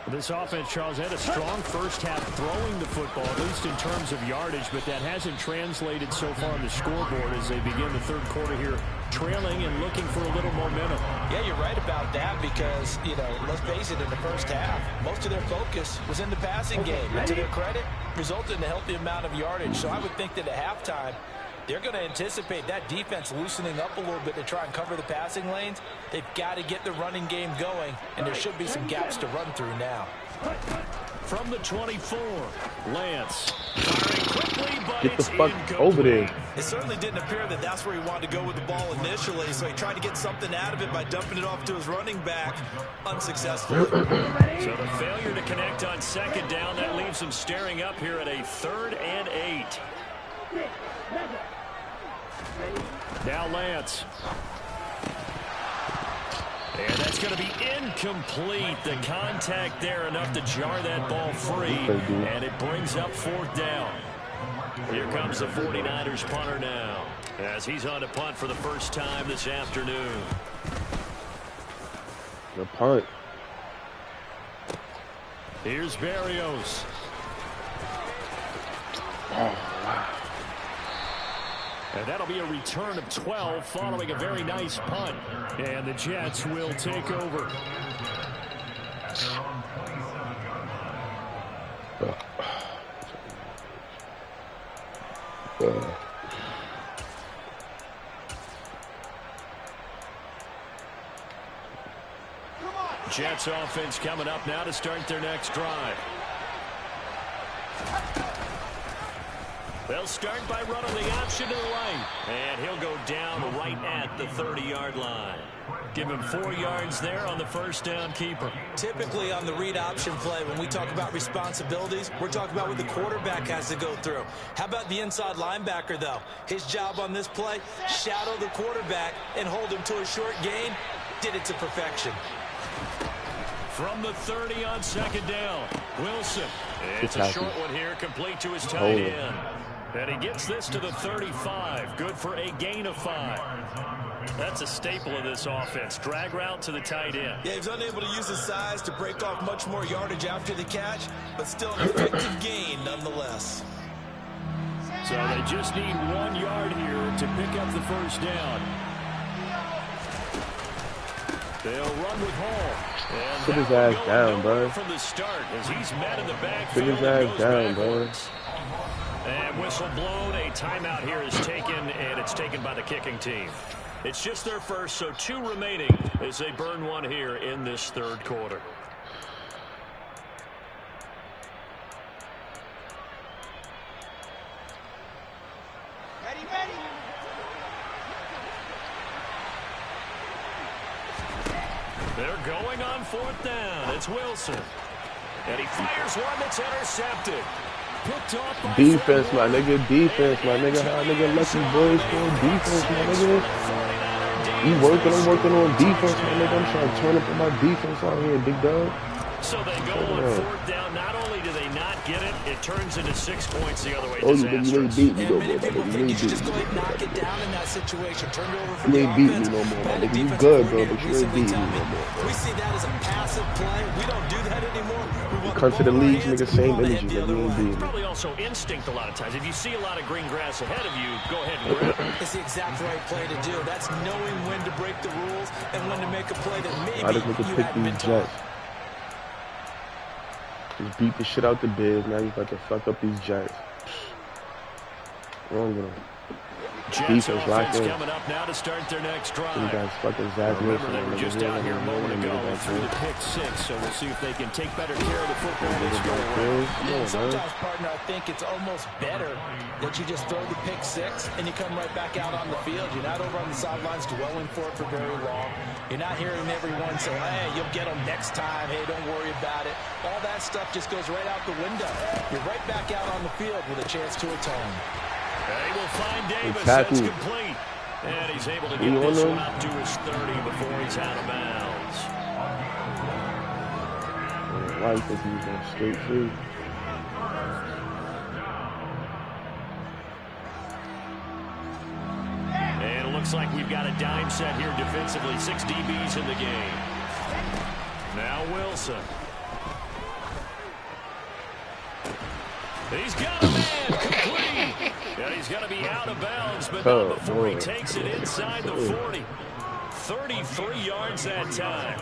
This offense, Charles, had a strong first half throwing the football, at least in terms of yardage, but that hasn't translated so far on the scoreboard as they begin the third quarter here, trailing and looking for a little momentum. Yeah, you're right about that because, you know, let's face it, in the first half, most of their focus was in the passing game. And to their credit, resulted in a healthy amount of yardage. So I would think that at halftime, they're going to anticipate that defense loosening up a little bit to try and cover the passing lanes. They've got to get the running game going, and there should be some gaps to run through now. From the 24, Lance firing quickly, but get the it's fuck incomplete. over there. It certainly didn't appear that that's where he wanted to go with the ball initially, so he tried to get something out of it by dumping it off to his running back, unsuccessfully. So the failure to connect on second down, that leaves him staring up here at a 3rd and 8. Now Lance. And that's going to be incomplete. The contact there enough to jar that ball free. And it brings up 4th down. Here comes the 49ers punter now, as he's on to punt for the first time this afternoon. The punt. Here's Berrios. Oh, wow. And that'll be a return of 12 following a very nice punt. And the Jets will take over. Jets offense coming up now to start their next drive. They'll start by running the option to the right. And he'll go down right at the 30-yard line. Give him 4 yards there on the first down keeper. Typically on the read option play, when we talk about responsibilities, we're talking about what the quarterback has to go through. How about the inside linebacker, though? His job on this play, shadow the quarterback and hold him to a short gain. Did it to perfection. From the 30 on second down, Wilson. It's a short one here, complete to his tight end. And he gets this to the 35. Good for a gain of 5. That's a staple of this offense. Drag route to the tight end. Yeah, he's unable to use his size to break off much more yardage after the catch, but still an effective gain nonetheless. So they just need 1 yard here to pick up the first down. They'll run with Hall. And put his ass down, bro. From the start, as he's met in the backfield, put his ass down, bro. And whistle blown. A timeout here is taken, and it's taken by the kicking team. It's just their first, so 2 remaining as they burn 1 here in this third quarter. They're going on 4th down. It's Wilson. And he fires one that's intercepted. Picked off by defense, my nigga. Defense, my nigga. How nigga lucky boys for defense, my nigga. I'm working on defense, my nigga. I'm trying to turn up on my defense out here, big dog. So they go on 4th down. Not only do they not get it, it turns into 6 points the other way. Oh, you ain't beat me no more, Many my people nigga. You think ain't you should beat just me. go ahead and knock it down in that situation. Turn it over for You the ain't beat me offense. no more, my Let nigga. the You defensive good, bro, coordinator but you ain't recently beat me tell no me, more. we see that as a passive play. We don't do that anymore. We want Come to the ball in our leagues, hands, nigga, we same want to hit energy, the nigga. other You ain't way. beat It's me. probably also instinct a lot of times. If you see a lot of green grass ahead of you, go ahead and grab it. It's the exact right play to do. That's knowing when to break the rules and when to make a play that Why maybe this nigga you pick hadn't been these taught. Jets? Just beat the shit out the Bears. Now he's about to fuck up these Jets. Wrong with him. Jets Defense locked offense in. coming up now to start their next You drive. guys fucking Zach Remember, Wilson. they were just out here a moment ago and threw the Come pick 6, so we'll see if they can take better care of the football this go around. Yeah, sometimes, partner, I think it's almost better that you just throw the pick 6 and you come right back out on the field. You're not over on the sidelines dwelling for it for very long. You're not hearing everyone say, hey, you'll get them next time. Hey, don't worry about it. All that stuff just goes right out the window. You're right back out on the field with a chance to atone. They will find Davis. Tackle. That's complete. And he's able to get this one up to his 30 before he's out of bounds. Why you think he was going straight through? And it looks like we've got a dime set here defensively. 6 DBs in the game. Now Wilson. He's got a man complete. And he's going to be out of bounds, but not before he takes it inside the 40. 33 yards that time.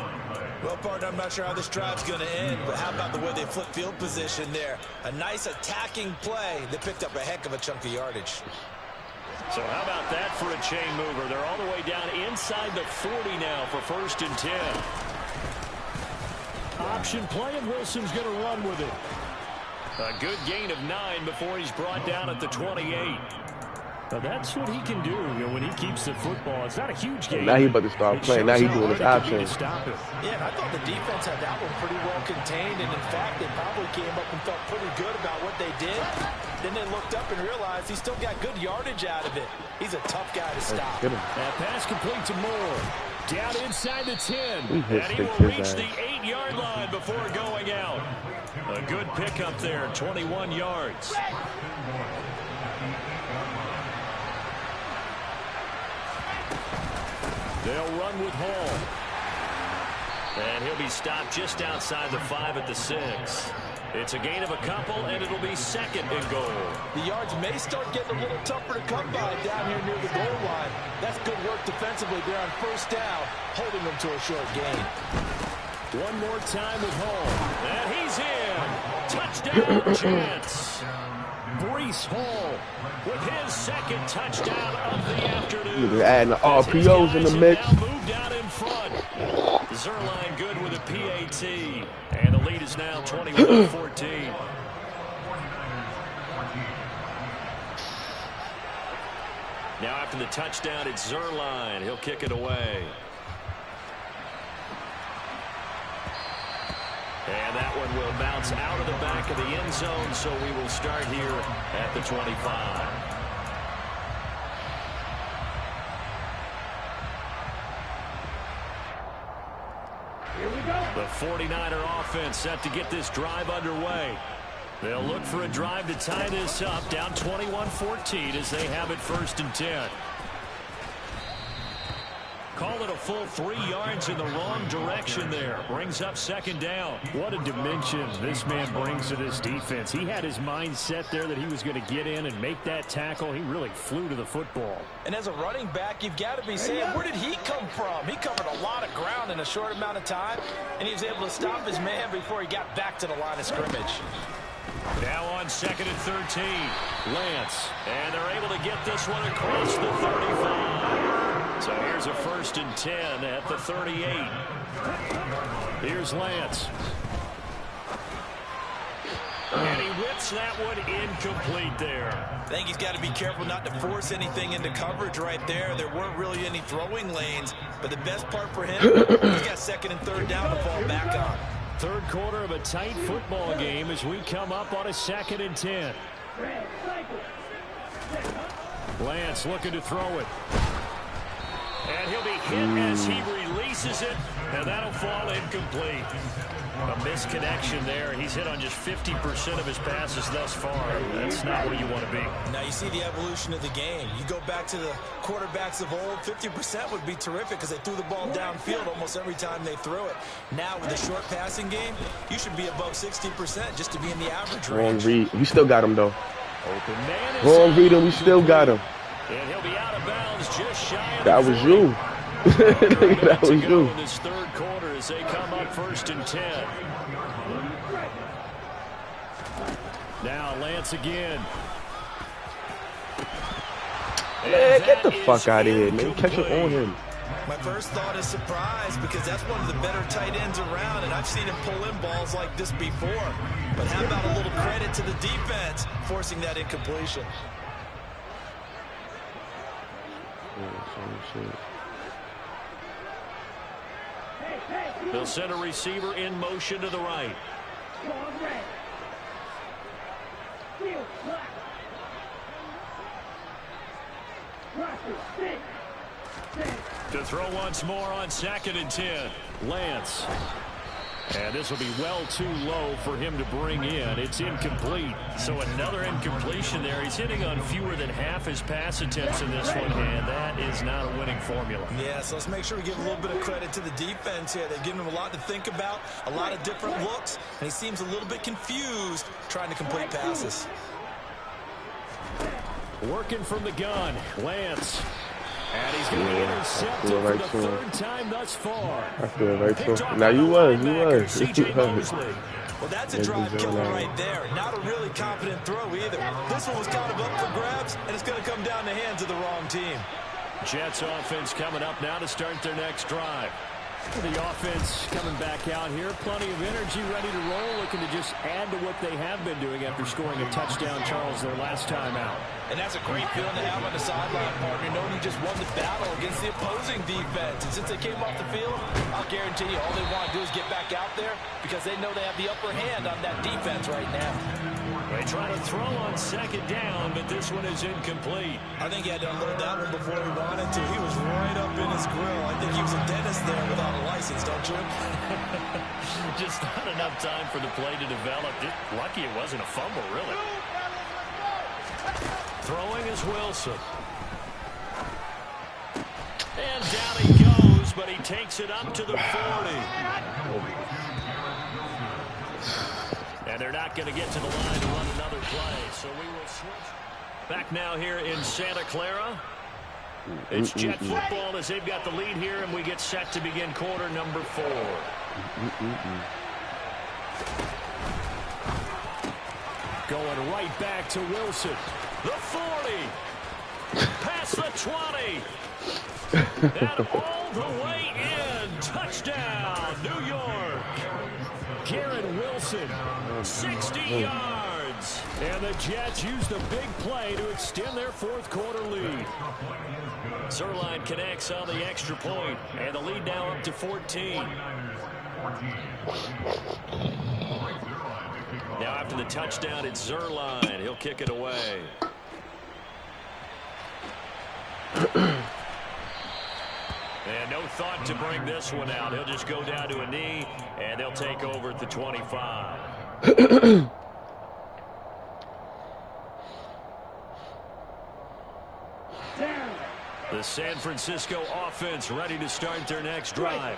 Well, partner, I'm not sure how this drive's going to end, but how about the way they flip field position there? A nice attacking play that picked up a heck of a chunk of yardage. So how about that for a chain mover? They're all the way down inside the 40 now for 1st and 10. Option play, and Wilson's going to run with it. A good gain of 9 before he's brought down at the 28. Now that's what he can do, when he keeps the football. It's not a huge gain. Now he about to start playing. Now he's doing his option. Yeah, and I thought the defense had that one pretty well contained, and in fact, they probably came up and felt pretty good about what they did. Then they looked up and realized he still got good yardage out of it. He's a tough guy to stop. That pass complete to Moore. Down inside the 10. And he will reach the 8-yard line before going out. A good pickup there, 21 yards. They'll run with Hall. And he'll be stopped just outside the 5 at the 6. It's a gain of a couple, and it'll be 2nd and goal. The yards may start getting a little tougher to come by down here near the goal line. That's good work defensively there on 1st down, holding them to a short gain. One more time with Hall. And he's in. Touchdown chance. Breece Hall with his 2nd touchdown of the afternoon. They're adding the RPOs in the mix. Moved out in front. Zuerlein good with a PAT. And the lead is now 21-14. Now after the touchdown, it's Zuerlein. He'll kick it away. And that one will bounce out of the back of the end zone, so we will start here at the 25. The 49er offense set to get this drive underway. They'll look for a drive to tie this up, down 21-14 as they have it 1st and 10. Call it a full 3 yards in the wrong direction there. Brings up 2nd down. What a dimension this man brings to this defense. He had his mind set there that he was going to get in and make that tackle. He really flew to the football. And as a running back, you've got to be saying, where did he come from? He covered a lot of ground in a short amount of time, and he was able to stop his man before he got back to the line of scrimmage. Now on 2nd and 13. Lance. And they're able to get this one across the 35. So here's a 1st and 10 at the 38. Here's Lance. And he whips that one incomplete there. I think he's got to be careful not to force anything into coverage right there. There weren't really any throwing lanes, but the best part for him, he's got second and third down to fall back on. Third quarter of a tight football game as we come up on a 2nd and 10. Lance looking to throw it. And he'll be hit as he releases it, and that'll fall incomplete. A misconnection there. He's hit on just 50% of his passes thus far. That's not where you want to be. Now you see the evolution of the game. You go back to the quarterbacks of old, 50% would be terrific because they threw the ball downfield almost every time they threw it. Now with the short passing game, you should be above 60% just to be in the average range. Wrong read. We still got him, though. Open man. Wrong read, and we still got him. And he'll be out of bounds just shy of that was you. That was you. In this third quarter as they come up 1st and 10. Now Lance again. Man, get the fuck out of here, man. Catch it on him. My first thought is surprise because that's one of the better tight ends around, and I've seen him pull in balls like this before. But how about a little credit to the defense forcing that incompletion? They'll send a receiver in motion to the right. To throw once more on 2nd and 10. Lance. And this will be well too low for him to bring in. It's incomplete. So another incompletion there. He's hitting on fewer than half his pass attempts in this one, and that is not a winning formula. Yeah, so let's make sure we give a little bit of credit to the defense here. They've given him a lot to think about, a lot of different looks, and he seems a little bit confused trying to complete passes. Working from the gun, Lance. And he's going to be intercepted for the third time thus far. I feel right so. Now you was. Well, that's a drive killer right there. Not a really confident throw either. This one was kind of up for grabs, and it's going to come down the hands of the wrong team. Jets offense coming up now to start their next drive. The offense coming back out here. Plenty of energy, ready to roll, looking to just add to what they have been doing after scoring a touchdown, Charles, their last time out. And that's a great feeling to have on the sideline, partner, knowing you just won the battle against the opposing defense. And since they came off the field, I'll guarantee you all they want to do is get back out there because they know they have the upper hand on that defense right now. They try to throw on 2nd down, but this one is incomplete. I think he had to unload that one before he wanted to. He was right up in his grill. I think he was a dentist there without a license, don't you? Just not enough time for the play to develop. Lucky it wasn't a fumble, really. Throwing is Wilson. And down he goes, but he takes it up to the 40. And they're not going to get to the line to run another play, so we will switch. Back now here in Santa Clara. It's Jet football as they've got the lead here, and we get set to begin quarter number 4. Going right back to Wilson. The 40. Past the 20. And all the way in. Touchdown, New York. Garrett Wilson, 60 yards. And the Jets use the big play to extend their fourth quarter lead. Zuerlein connects on the extra point, and the lead now up to 14. Now after the touchdown, it's Zuerlein. He'll kick it away. And no thought to bring this one out. He'll just go down to a knee, and they'll take over at the 25. The San Francisco offense ready to start their next drive.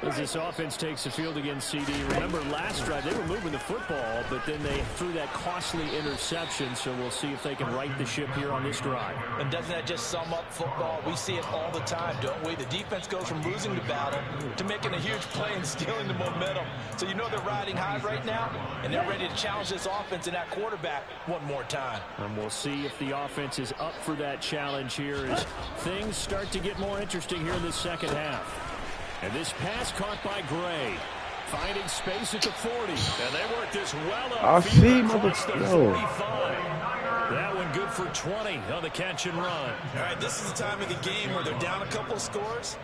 As this offense takes the field against CD. Remember last drive they were moving the football, but then they threw that costly interception, so we'll see if they can right the ship here on this drive. And doesn't that just sum up football? We see it all the time, don't we? The defense goes from losing the battle to making a huge play and stealing the momentum. So you know they're riding high right now, and they're ready to challenge this offense and that quarterback one more time. And we'll see if the offense is up for that challenge here as things start to get more interesting here in the second half. And this pass caught by Gray. Finding space at the 40. And they work this well up. I see, across the no. 45. That one good for 20 on the catch and run. All right, this is the time of the game where they're down a couple of scores,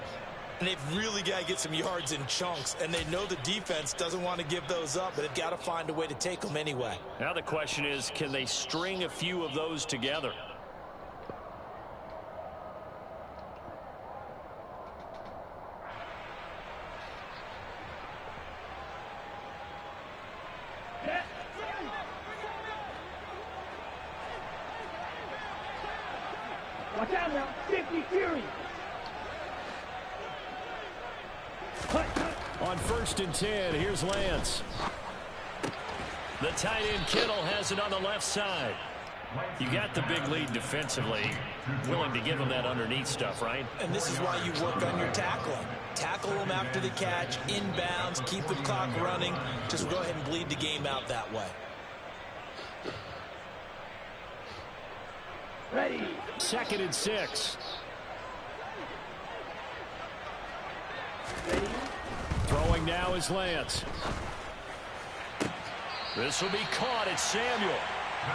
and they've really got to get some yards in chunks, and they know the defense doesn't want to give those up, but they've got to find a way to take them anyway. Now the question is, can they string a few of those together? Watch out now, 50 Fury. On 1st and 10, here's Lance. The tight end Kittle has it on the left side. You got the big lead defensively. Willing to give them that underneath stuff, right? And this is why you work on your tackling. Tackle them after the catch, inbounds, keep the clock running. Just go ahead and bleed the game out that way. Ready. 2nd and 6. Ready. Throwing now is Lance. This will be caught. It's Samuel.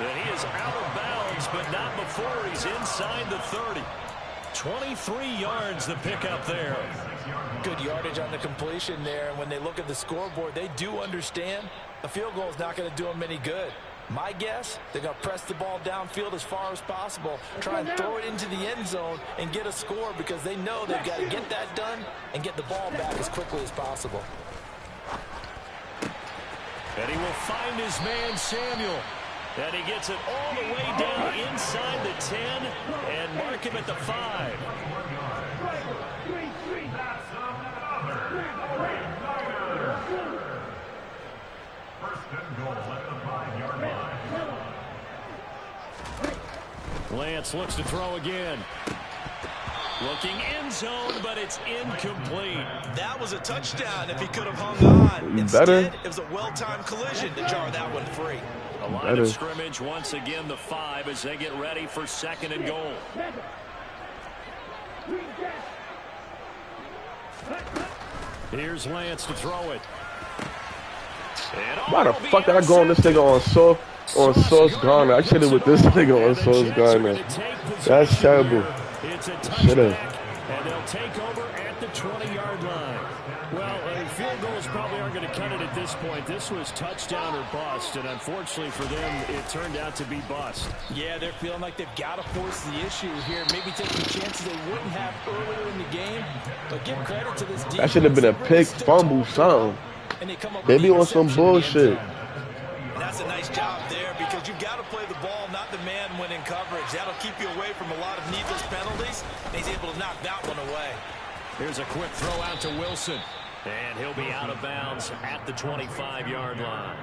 And he is out of bounds, but not before he's inside the 30. 23 yards the pickup there. Good yardage on the completion there. And when they look at the scoreboard, they do understand a field goal is not going to do them any good. My guess, they're going to press the ball downfield as far as possible, try and throw it into the end zone and get a score because they know they've got to get that done and get the ball back as quickly as possible. And he will find his man, Samuel. And he gets it all the way down inside the 10 and mark him at the 5. Lance looks to throw again. Looking end zone, but it's incomplete. That was a touchdown if he could have hung on. Instead, it was a well-timed collision to jar that one free. A line of scrimmage once again, the 5 as they get ready for 2nd and goal. Here's Lance to throw it. Why the fuck did I go on this nigga on Sauce Gardner? I should have with this nigga on Sauce Gardner. That's terrible. Should have. And they'll take over at the 20-yard line. Well, field goals probably aren't going to cut it at this point. This was touchdown or bust, and unfortunately for them, it turned out to be bust. Yeah, they're feeling like they've got to force the issue here. Maybe taking chances they wouldn't have earlier in the game. But give credit to this defense. That should have been a pick, fumble, something. They be on some bullshit. And that's a nice job there because you've got to play the ball, not the man when in coverage. That'll keep you away from a lot of needless penalties. And he's able to knock that one away. Here's a quick throw out to Wilson. And he'll be out of bounds at the 25-yard line.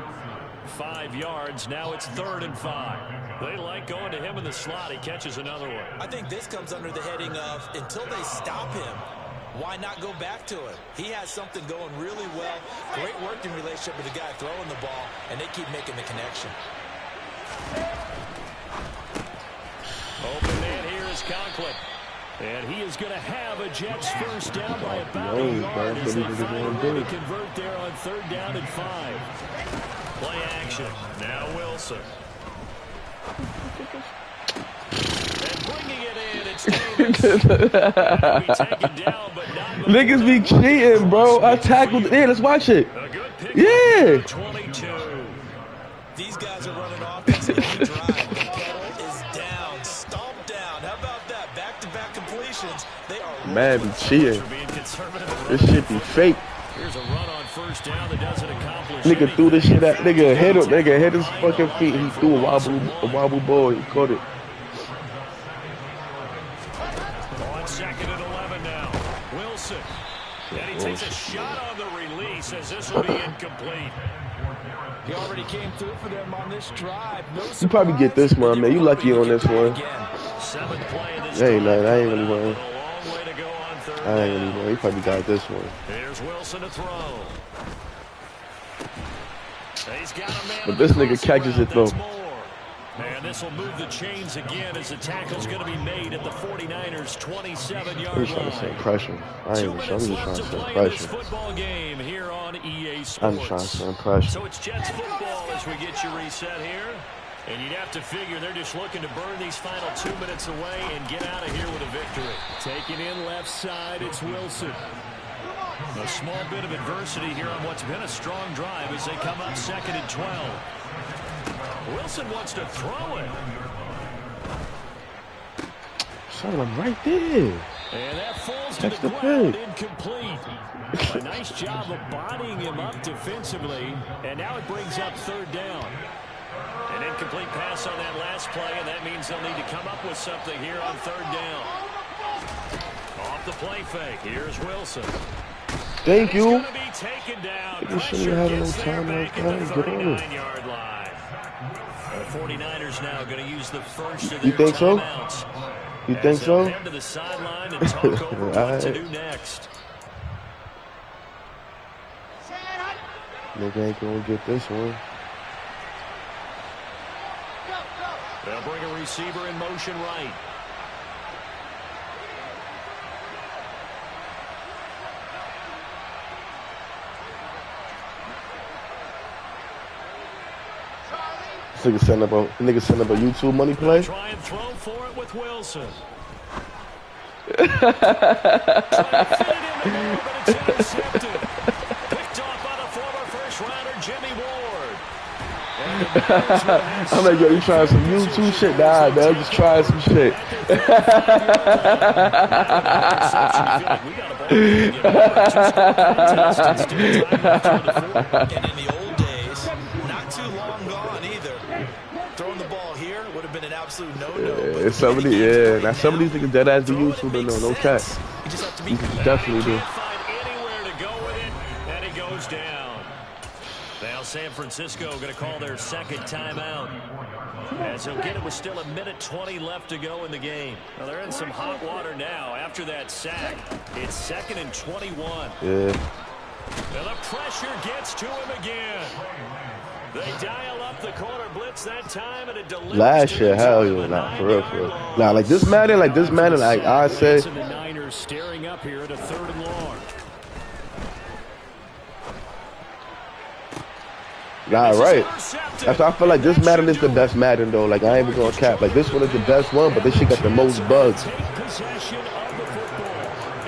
5 yards. Now it's 3rd and 5. They like going to him in the slot. He catches another one. I think this comes under the heading of until they stop him, why not go back to it? He has something going really well. Great working relationship with the guy throwing the ball, and they keep making the connection. Open man here is Conklin. And he is going to have a Jets first down by about a yard as they find a way to convert there on 3rd down and 5. Play action. Now Wilson. And bringing it in, it's Davis. Be taken down, but not niggas be cheating, bro. I tackled. Yeah, let's watch it. Yeah. 22. These guys are running offense every drive. The pedal is down, stomped down. How about that? Back-to-back completions. They are man be cheating. This shit be fake. Here's a run on 1st down that doesn't accomplish nigga anything. threw this shit at nigga hit him. Nigga hit his fucking feet. He threw a wobble ball. He caught it. On 2nd and 11 now. Wilson. And he takes a shot on the release as this will be incomplete. He already came through for them on this drive. No You probably get this one, man. You lucky on this one. 7th play of this Ain't drive. nothing. I ain't really A going. long way to go on 3rd I ain't down. really going. You probably got this one. Here's Wilson to throw. He's got a man But this nigga catches it, though. And this will move the chains again as the tackle's going to be made at the 49ers' 27-yard line. I'm trying to send pressure. I ain't even sure. I'm just trying to send pressure. Football game here on EA Sports. I'm trying to send pressure. So it's Jets football as we get you reset here. And you'd have to figure they're just looking to burn these final 2 minutes away and get out of here with a victory. Taking in left side, it's Wilson. A small bit of adversity here on what's been a strong drive as they come up 2nd and 12. Wilson wants to throw it. Son, I'm right there. And that falls to the ground, incomplete. A nice job of bodying him up defensively. And now it brings up 3rd down. An incomplete pass on that last play, and that means they'll need to come up with something here on 3rd down. Off the play fake, here's Wilson. Thank you. You shouldn't have no time like that. Get on it. The 49ers now going to use the first of their You think so? timeouts. You think so? Head to the sideline and talk over what to do next. Nigga ain't gonna get this one. They'll bring a receiver in motion right. This nigga send up a YouTube money play. Try and throw for it with Wilson. Picked off by the former first-rounder Jimmy Ward. I'm like, yo, you trying some YouTube shit? Nah, man, just trying some shit. And in the old days, not too long gone either. Throwing the ball here would have been an absolute no-no. Yeah, some of these niggas dead ass do YouTube, but no cap. You just have to be definitely do. Anywhere to go with it, and it goes down. Now San Francisco going to call their 2nd timeout. As he'll get it with still 1:20 left to go in the game. Well, they're in some hot water now after that sack. It's 2nd and 21. Yeah. And the pressure gets to him again. They dial up the corner blitz that time, and it delivers. Last year, hell yeah, nah, for real. Nah, like this Madden, like I say. The Niners staring up here at a 3rd and long. Nah, right. That's why I feel like this Madden is the best Madden, though. Like, I ain't even gonna cap. Like, this one is the best one, but this shit got the most bugs. Take possession of the football.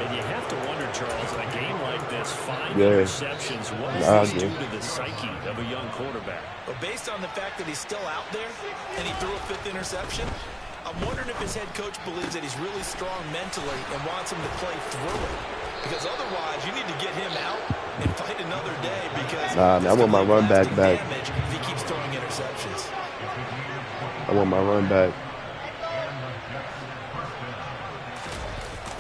And you have to wonder, Charles, in a game like this, 5 interceptions, what does this do to the psyche of a young quarterback? But based on the fact that he's still out there and he threw a 5th interception, I'm wondering if his head coach believes that he's really strong mentally and wants him to play through it. Because otherwise, you need to get him out and fight another day because nah, man, I want my run back. If he keeps throwing interceptions. I want my run back.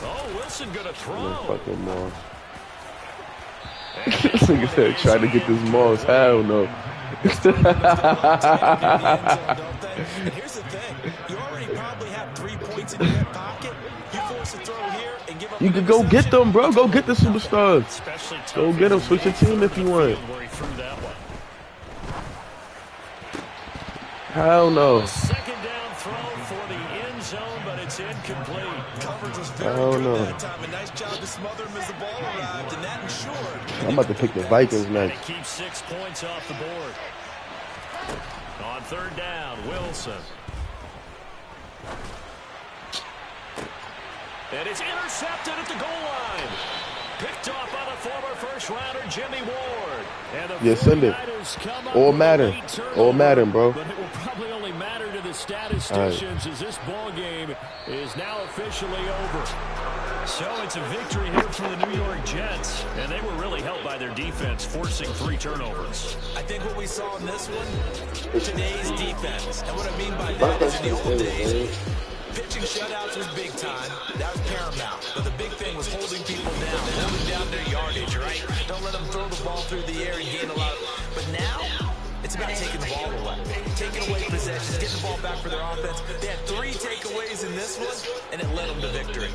Oh, Wilson gonna throw. Fucking Moss. This nigga said trying to get this Moss. Hell no. And here's the thing. You already probably have 3 points in your back pocket. You force a throw here and give up. You could go get them, bro. Go get the superstars. Go get them. Switch your team if you want. Hell no. 2nd down throw for the end zone, but it's incomplete. Coverage was very good that time. A nice job to smother him as the ball arrived, and that ensured. I'm about to pick the Vikings next. And keep 6 points off the board. On 3rd down, Wilson. And it's intercepted at the goal line. Picked off by the former first-rounder Jimmy Ward. And the send it. All Madden, bro. But it will probably only matter to the statisticians as this ball game is now officially over. So it's a victory here for the New York Jets, and they were really helped by their defense, forcing 3 turnovers. I think what we saw in this one, today's defense. And what I mean by that is in the old days, pitching shutouts was big time. That was paramount. But the big thing was holding people down, holding down their yardage, right? Don't let them throw the ball through the air and gain a lot. But now, it's about taking the ball away. Taking away possessions, getting the ball back for their offense. They had 3 takeaways in this one, and it led them to victory.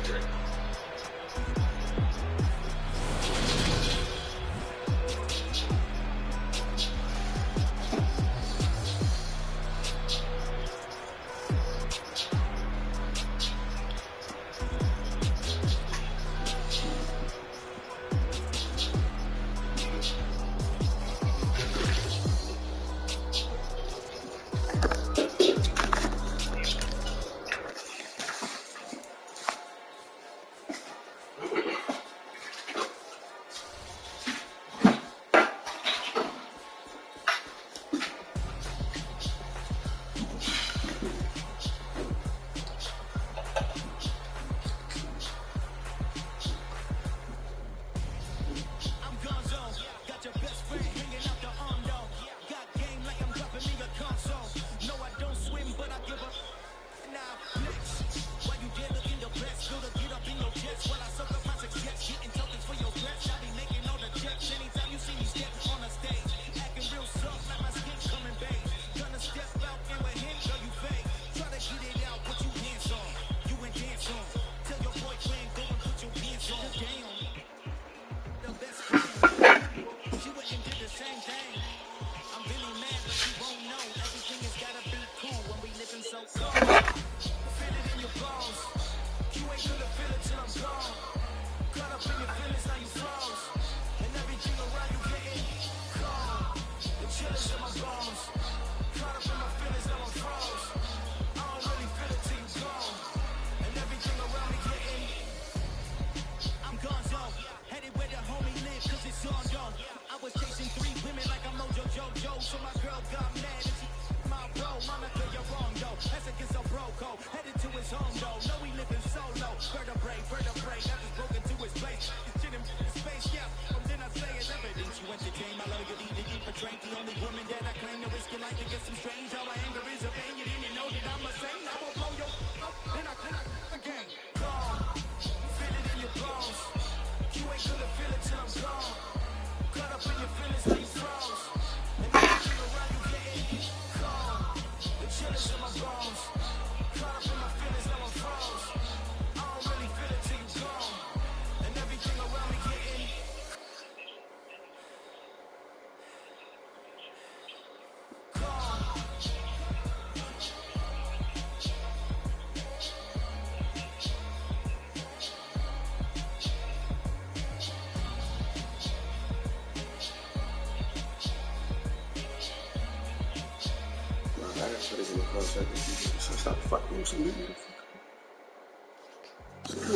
1 second. Stop fucking with me.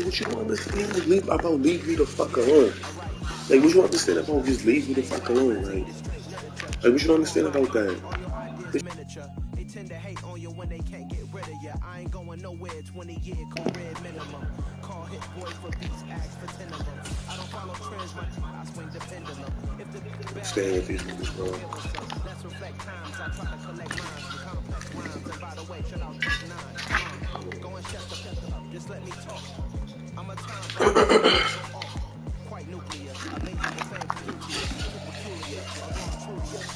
What you don't understand about leave me the fuck alone? Like, what you understand about just leave me the fuck alone? Like what you don't understand about that? They tend to hate on you when they can't get rid of you. I ain't going nowhere, 20-year career minimum. Call hit boys for beats, ask for 10 of them. I don't follow trends, I swing the pendulum. If the stay with these niggas, bro. Let's reflect times, I try to collect lines from complex rhymes. And by the way, shut out Tech 9. Go and shut up, just let me talk. I'm a time quite nuclear. I think I'm the same peculiar.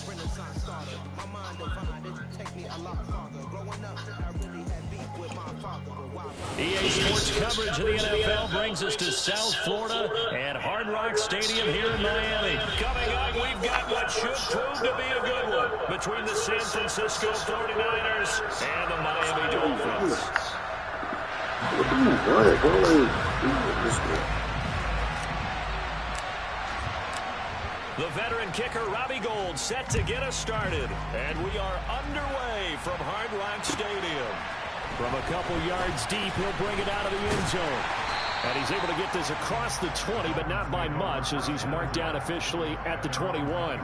Renaissance starter. My mind divine, it take me a lot farther. Growing up, I really had beef with my father. EA Sports coverage of the NFL brings us to South Florida and Hard Rock Stadium here in Miami. Coming up, we've got what should prove to be a good one between the San Francisco 49ers and the Miami Dolphins. What do you want, bro? The veteran kicker, Robbie Gould, set to get us started. And we are underway from Hard Rock Stadium. From a couple yards deep, he'll bring it out of the end zone. And he's able to get this across the 20, but not by much, as he's marked down officially at the 21.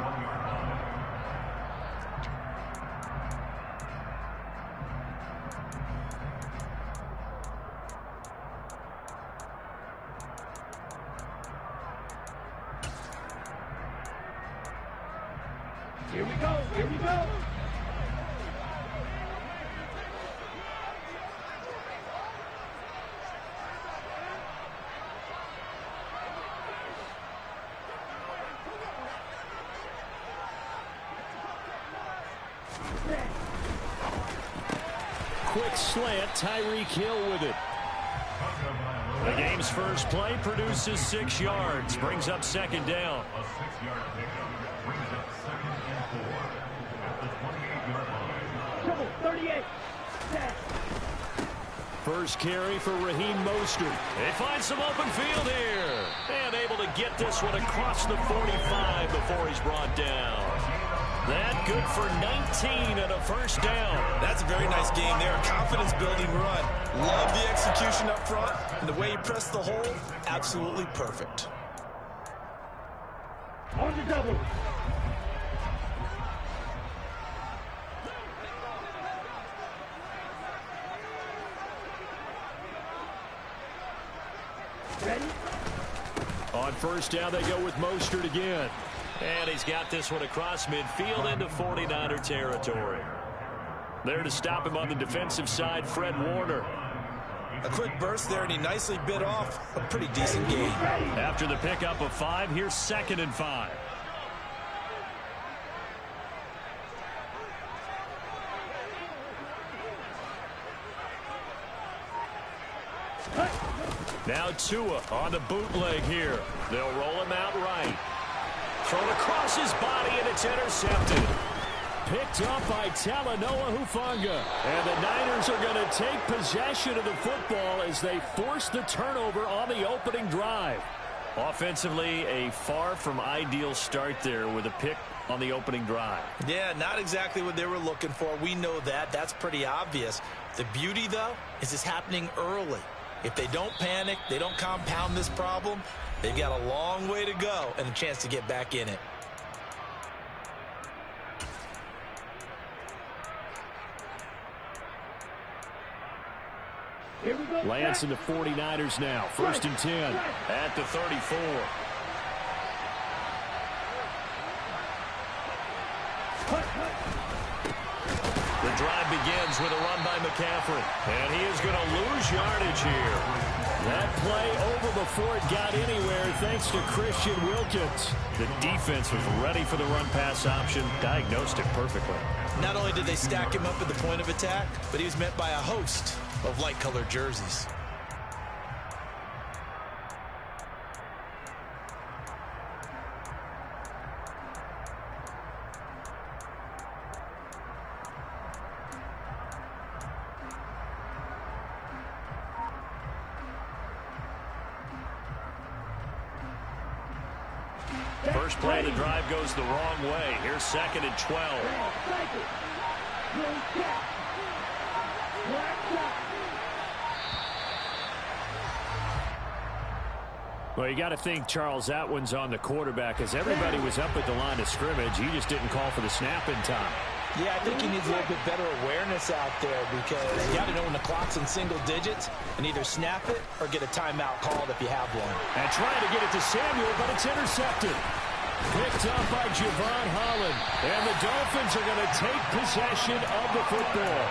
Here we go, here we go. Quick slant, Tyreek Hill with it. The game's first play produces 6 yards, brings up second down. A 6-yard pickup brings up 2nd and 4 at the 28-yard line. Triple 38. Set. First carry for Raheem Mostert. They find some open field here. And able to get this one across the 45 before he's brought down. That good for 19 and a first down. That's a very nice game there. A confidence-building run. Love the execution up front. And the way he pressed the hole, absolutely perfect. On the double. Ready? On first down, they go with Mostert again. And he's got this one across midfield into 49er territory. There to stop him on the defensive side, Fred Warner. A quick burst there, and he nicely bit off a pretty decent gain. After the pickup of 5, here's 2nd and 5. Now Tua on the bootleg here. They'll roll him out right. Thrown across his body, and it's intercepted. Picked up by Talanoa Hufanga. And the Niners are going to take possession of the football as they force the turnover on the opening drive. Offensively, a far from ideal start there with a pick on the opening drive. Yeah, not exactly what they were looking for. We know that. That's pretty obvious. The beauty, though, is it's happening early. If they don't panic, they don't compound this problem, they've got a long way to go and a chance to get back in it. Here we go. Lance and the 49ers now. 1st and 10 at the 34. The drive begins with a run by McCaffrey. And he is going to lose yardage here. That play over before it got anywhere thanks to Christian Wilkins. The defense was ready for the run-pass option, diagnosed it perfectly. Not only did they stack him up at the point of attack, but he was met by a host of light-colored jerseys. First play of the drive goes the wrong way. Here's 2nd and 12. Well, you got to think, Charles, that one's on the quarterback as everybody was up at the line of scrimmage. He just didn't call for the snap in time. Yeah, I think he needs a little bit better awareness out there because you got to know when the clock's in single digits and either snap it or get a timeout called if you have one. And trying to get it to Samuel, but it's intercepted. Picked up by Javon Holland. And the Dolphins are going to take possession of the football.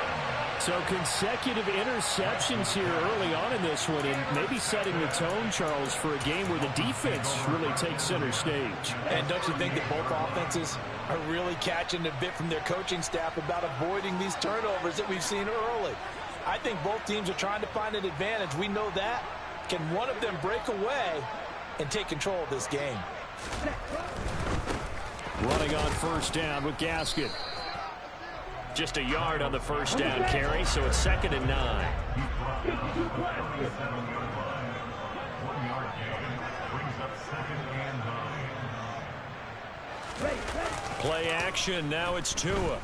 So consecutive interceptions here early on in this one, and maybe setting the tone, Charles, for a game where the defense really takes center stage. And don't you think that both offenses are really catching a bit from their coaching staff about avoiding these turnovers that we've seen early? I think both teams are trying to find an advantage. We know that. Can one of them break away and take control of this game? Running on first down with Gaskin. Just a yard on the first down carry, so it's 2nd and 9. Play action, now it's Tua.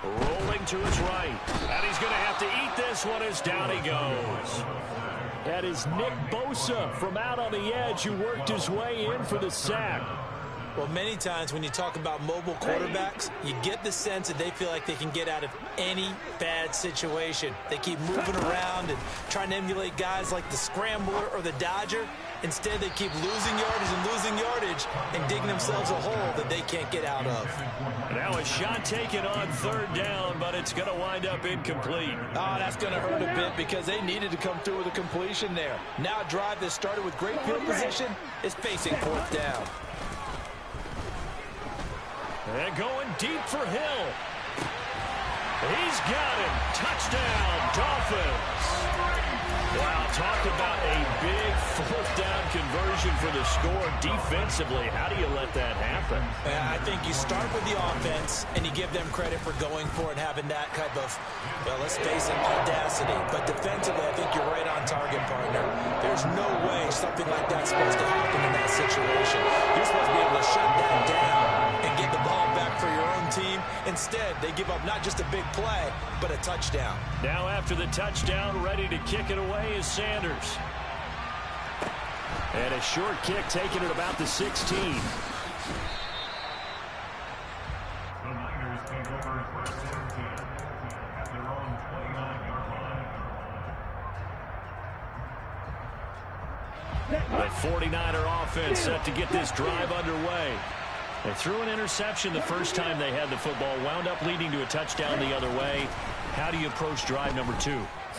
Rolling to his right. And he's going to have to eat this one as down he goes. That is Nick Bosa from out on the edge who worked his way in for the sack. Well, many times when you talk about mobile quarterbacks, you get the sense that they feel like they can get out of any bad situation. They keep moving around and trying to emulate guys like the Scrambler or the Dodger. Instead, they keep losing yardage and digging themselves a hole that they can't get out of. Now a shot taken on 3rd down, but it's going to wind up incomplete. Oh, that's going to hurt a bit because they needed to come through with a completion there. Now a drive that started with great field position is facing 4th down. And going deep for Hill. He's got him. Touchdown, Dolphins. Wow, talk about a big 4th down conversion for the score defensively. How do you let that happen? I think you start with the offense, and you give them credit for going for it and having that type of, well, let's face it, audacity. But defensively, I think you're right on target, partner. There's no way something like that's supposed to happen in that situation. You're supposed to be able to shut that down and get the ball back for your own team. Instead, they give up not just a big play, but a touchdown. Now after the touchdown, ready to kick it away is Sanders. And a short kick taken at about the 16. The Niners take over 1st and 10 at their own 29-yard line. The 49er offense set to get this drive underway. They threw an interception the first time they had the football, wound up leading to a touchdown the other way. How do you approach drive number 2?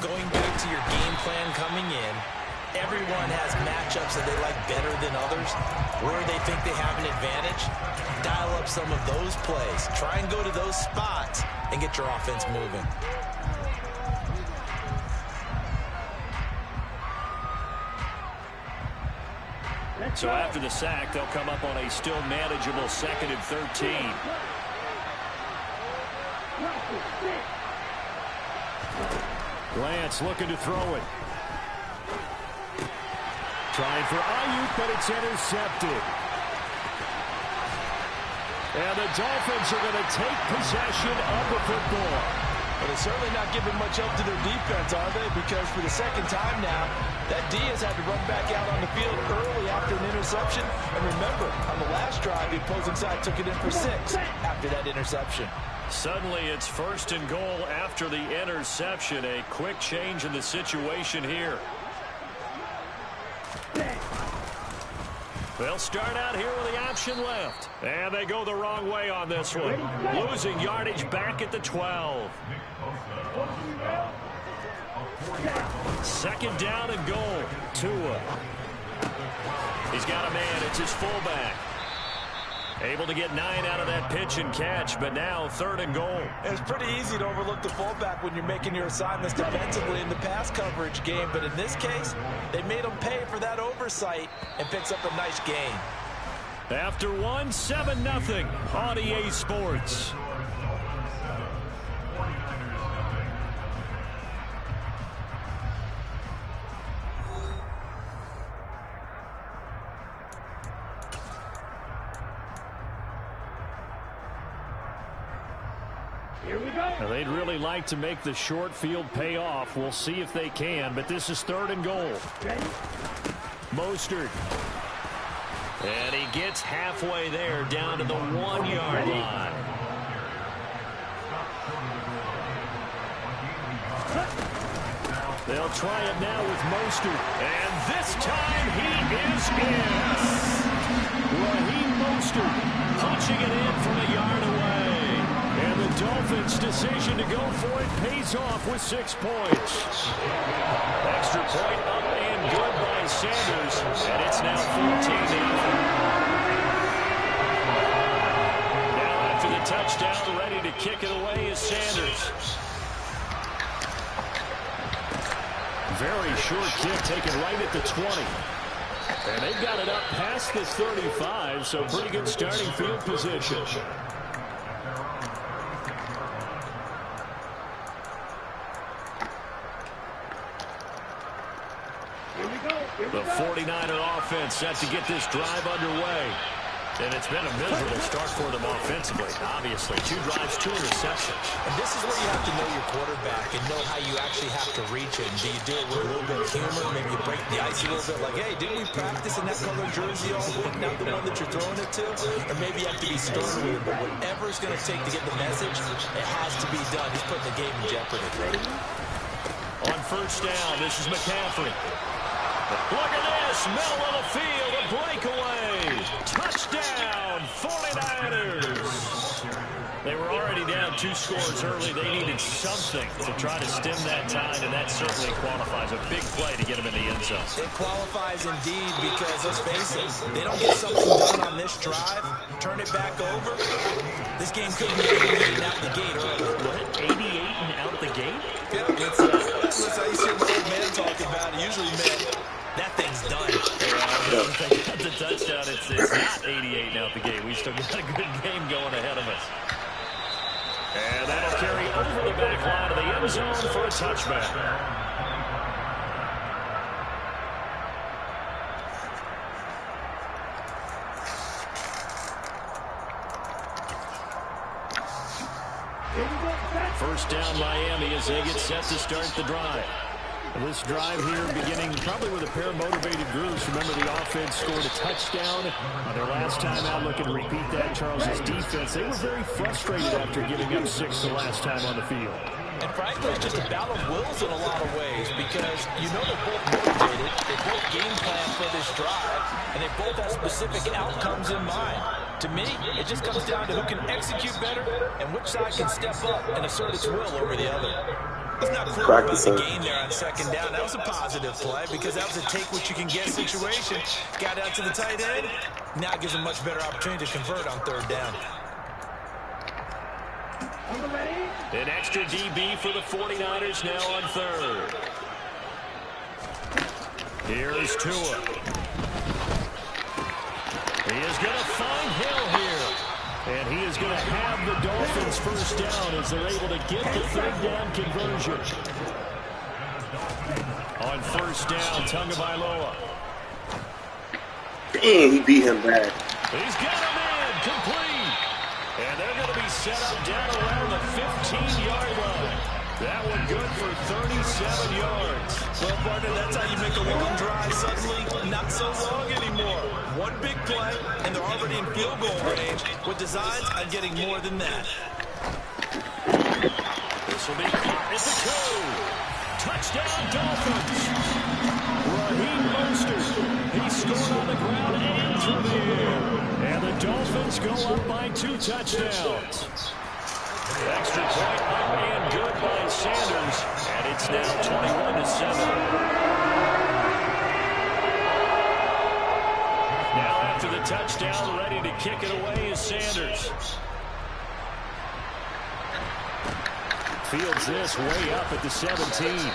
Going back to your game plan coming in, everyone has matchups that they like better than others. Where they think they have an advantage, dial up some of those plays. Try and go to those spots and get your offense moving. So after the sack, they'll come up on a still manageable 2nd and 13. Lance looking to throw it. Trying for Ayuk, but it's intercepted. And the Dolphins are going to take possession of the football. But they're certainly not giving much help to their defense, are they? Because for the 2nd time now, that Diaz had to run back out on the field early after an interception. And remember, on the last drive, the opposing side took it in for 6 after that interception. Suddenly it's 1st and goal after the interception. A quick change in the situation here. They'll start out here with the option left. And they go the wrong way on this one. Losing yardage back at the 12. 2nd down and goal. Tua. He's got a man. It's his fullback. Able to get 9 out of that pitch and catch, but now 3rd and goal. It's pretty easy to overlook the fullback when you're making your assignments defensively in the pass coverage game, but in this case, they made him pay for that oversight and picks up a nice gain. After 1, 7-0 on EA Sports. Now, they'd really like to make the short field pay off. We'll see if they can, but this is 3rd and goal. Mostert And he gets halfway there, down to the 1-yard line. They'll try it now with Mostert. And this time he is in. Raheem Mostert punching it in from a yard away. And the Dolphins' decision to go for it pays off with 6 points. Extra point up and good by Sanders. And it's now 14-0. Now after the touchdown, ready to kick it away is Sanders. Very short kick taken right at the 20. And they've got it up past the 35, so pretty good starting field position. The 49er offense set to get this drive underway. And it's been a miserable start for them offensively, obviously. 2 drives, 2 interceptions. And this is where you have to know your quarterback and know how you actually have to reach him. Do you do it with a little bit of humor? Maybe you break the ice a little bit like, hey, didn't we practice in that color jersey all week, not the one that you're throwing it to? Or maybe you have to be stern with it. But whatever it's going to take to get the message, it has to be done. He's putting the game in jeopardy. On first down, this is McCaffrey. Look at this, middle of the field, a breakaway. Touchdown, 49ers. They were already down 2 scores early. They needed something to try to stem that tide, and that certainly qualifies. A big play to get them in the end zone. It qualifies indeed because, let's face it, they don't get something done on this drive, turn it back over. This game could be 88 out the gate early. What? 88 and out the gate? Yeah, that's how you see my old man talking about it. Usually, man, that thing's done. Yeah, the touchdown, it's not 88 out the gate. We still got a good game going ahead of us. And that'll carry over the back line of the end zone for a touchback. First down Miami as they get set to start the drive. This drive here beginning probably with a pair of motivated groups. Remember, the offense scored a touchdown on their last time out. Looking to repeat that. Charles's defense, they were very frustrated after giving up 6 the last time on the field. And frankly, it's just a battle of wills in a lot of ways because you know they're both motivated, they both game plan for this drive, and they both have specific outcomes in mind. To me, it just comes down to who can execute better and which side can step up and assert its will over the other. It's not cool to run the game there on second down. That was a positive play because that was a take-what-you-can-get situation. Got out to the tight end. Now it gives them much better opportunity to convert on third down. An extra DB for the 49ers now on third. Here's Tua. He is going to find Hill here. And he is going to have the Dolphins first down as they're able to get the third down conversion. On first down, Tagovailoa. Damn, he beat him bad. He's got him in, complete. And they're going to be set up down around the 15-yard line. That one good for 37 yards. Well, partner, that's how you make a long drive suddenly not so long anymore. One big play, and they're already in field goal range with designs on getting more than that. This will be caught at the 2. Touchdown, Dolphins. Raheem Mostert. He scored on the ground and through the air. And the Dolphins go up by 2 touchdowns. Extra point up and good by Sanders. And it's now 21-7. Now after the touchdown, ready to kick it away is Sanders. Fields this way up at the 17.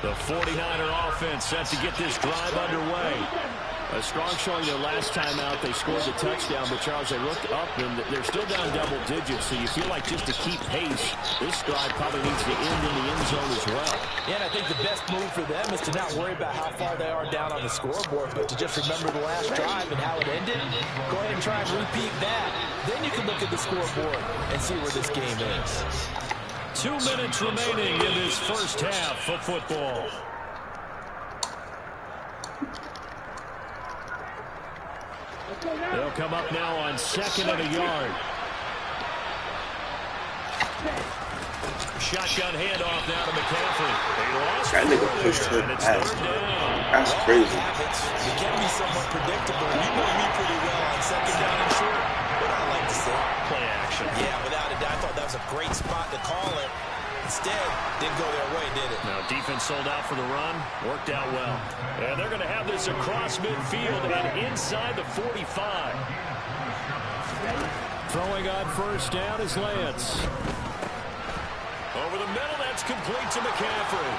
The 49er offense set to get this drive underway. A strong showing their last time out. They scored the touchdown, but Charles, they look up and they're still down double digits, so you feel like just to keep pace, this drive probably needs to end in the end zone as well. Yeah, and I think the best move for them is to not worry about how far they are down on the scoreboard, but to just remember the last drive and how it ended. Go ahead and try and repeat that. Then you can look at the scoreboard and see where this game is. 2 minutes remaining in this first half of football. They'll come up now on 2nd and a yard. Shotgun handoff now to McCaffrey. They lost that nigga pushed her and it's past. third down. That's crazy. It can be somewhat predictable. You know me pretty well on 2nd down and short. What I like to say. Play action. Yeah, without a doubt. I thought that was a great spot to call it. Instead, didn't go their way, did it? Now defense sold out for the run. Worked out well. And they're going to have this across midfield and inside the 45. Throwing on first down is Lance. Over the middle, that's complete to McCaffrey.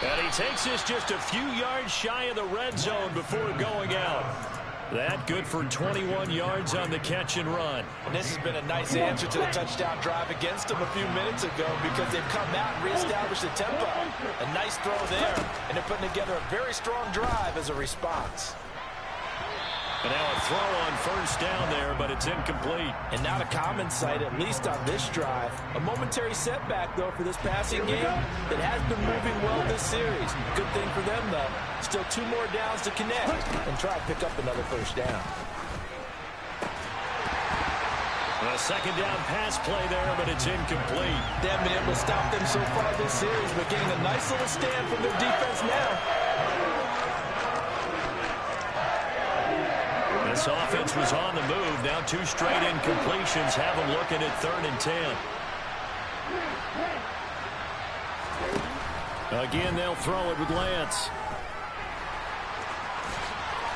And he takes this just a few yards shy of the red zone before going out. That good for 21 yards on the catch and run. And this has been a nice answer to the touchdown drive against them a few minutes ago because they've come out and reestablished the tempo. A nice throw there, and they're putting together a very strong drive as a response. And now a throw on first down there, but it's incomplete. And not a common sight, at least on this drive. A momentary setback, though, for this passing game that has been moving well this series. Good thing for them, though. Still 2 more downs to connect and try to pick up another first down. A second down pass play there, but it's incomplete. They haven't been able to stop them so far this series, but getting a nice little stand from their defense now. This offense was on the move. Now 2 straight incompletions have them looking at 3rd and 10. Again, they'll throw it with Lance.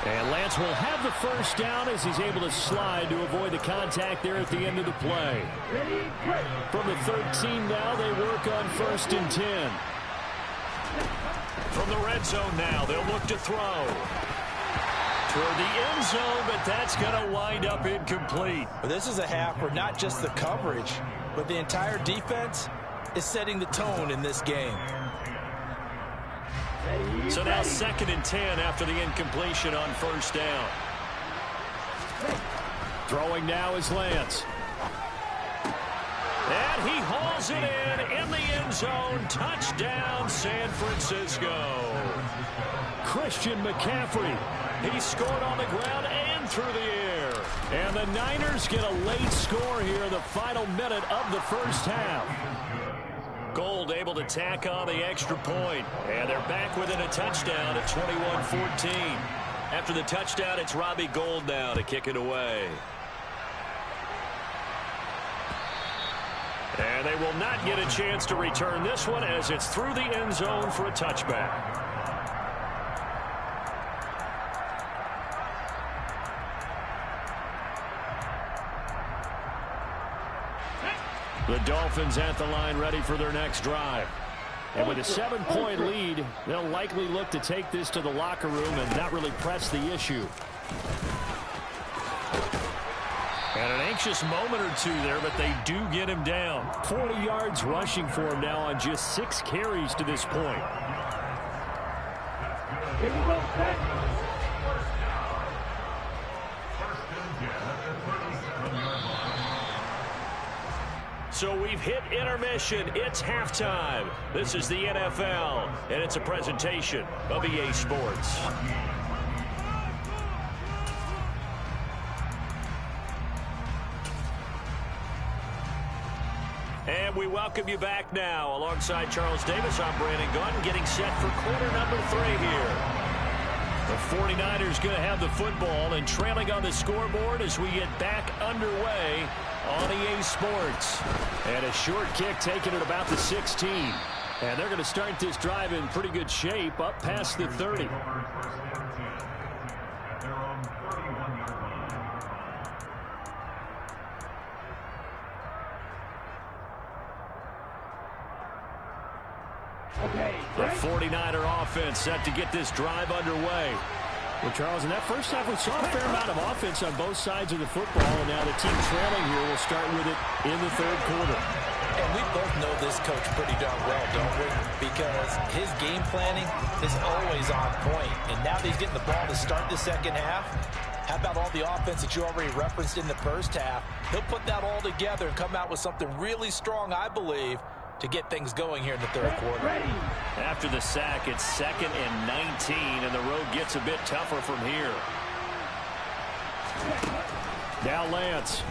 And Lance will have the first down as he's able to slide to avoid the contact there at the end of the play. From the 13 now, they work on 1st and 10. From the red zone now, they'll look to throw. Toward the end zone, but that's going to wind up incomplete. Well, this is a half where not just the coverage, but the entire defense is setting the tone in this game. So now 2nd and 10 after the incompletion on first down. Throwing now is Lance. And he hauls it in the end zone. Touchdown, San Francisco. Christian McCaffrey. He scored on the ground and through the air. And the Niners get a late score here in the final minute of the first half. Gold able to tack on the extra point. And they're back within a touchdown at 21-14. After the touchdown, it's Robbie Gould now to kick it away. And they will not get a chance to return this one as it's through the end zone for a touchback. The Dolphins at the line ready for their next drive. And with a 7-point lead, they'll likely look to take this to the locker room and not really press the issue. And an anxious moment or two there, but they do get him down. 40 yards rushing for him now on just 6 carries to this point. Here we go, set. So we've hit intermission. It's halftime. This is the NFL, and it's a presentation of EA Sports. And we welcome you back now. Alongside Charles Davis, I'm Brandon Gunn, getting set for quarter number 3 here. The 49ers going to have the football and trailing on the scoreboard as we get back underway on EA Sports. And a short kick taken at about the 16. And they're going to start this drive in pretty good shape up past the 30. Okay. The 49er offense set to get this drive underway. Well, Charles, in that first half, we saw a fair amount of offense on both sides of the football, and now the team trailing here will start with it in the third quarter. And we both know this coach pretty darn well, don't we? Because his game planning is always on point. And now that he's getting the ball to start the second half, how about all the offense that you already referenced in the first half? He'll put that all together and come out with something really strong, I believe, to get things going here in the third quarter. After the sack, it's 2nd and 19, and the road gets a bit tougher from here. Now Lance.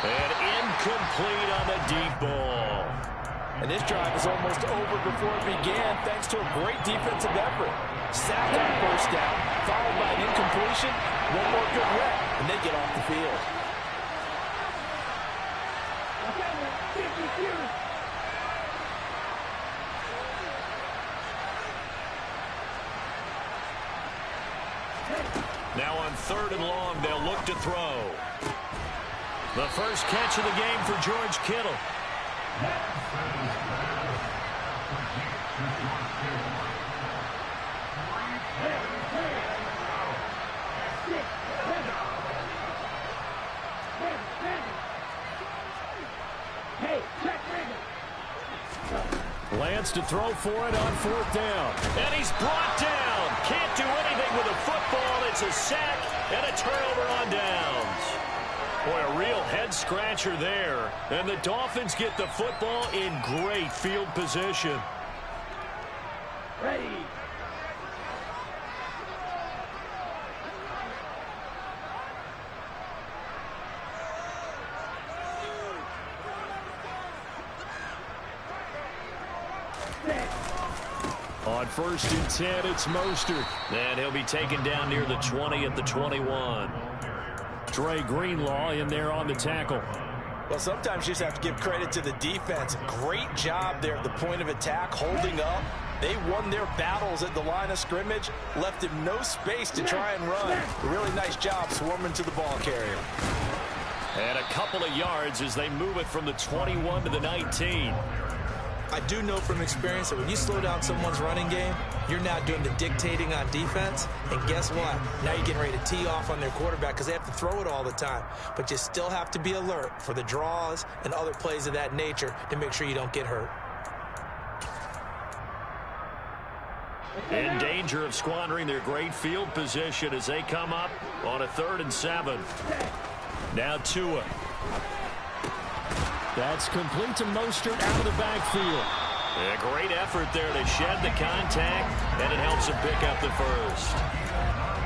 And incomplete on the deep ball. And this drive is almost over before it began, thanks to a great defensive effort. Sack on first down, followed by an incompletion, one more good rep, and they get off the field. Now on 3rd and long, they'll look to throw. The first catch of the game for George Kittle. Lance to throw for it on 4th down. And he's brought down. Can't do anything with a football. It's a sack and a turnover on downs. Boy, a real head-scratcher there. And the Dolphins get the football in great field position. Ready. On 1st and 10, it's Mostert. And he'll be taken down near the 20 at the 21. Dre Greenlaw in there on the tackle. Well, sometimes you just have to give credit to the defense. Great job there at the point of attack, holding up. They won their battles at the line of scrimmage, left him no space to try and run. A really nice job swarming to the ball carrier. And a couple of yards as they move it from the 21 to the 19. I do know from experience that when you slow down someone's running game, you're now doing the dictating on defense. And guess what? Now you're getting ready to tee off on their quarterback because they have to throw it all the time. But you still have to be alert for the draws and other plays of that nature to make sure you don't get hurt. In danger of squandering their great field position as they come up on a 3rd and 7. Now Tua. That's complete to Mostert out of the backfield. A great effort there to shed the contact, and it helps him pick up the first.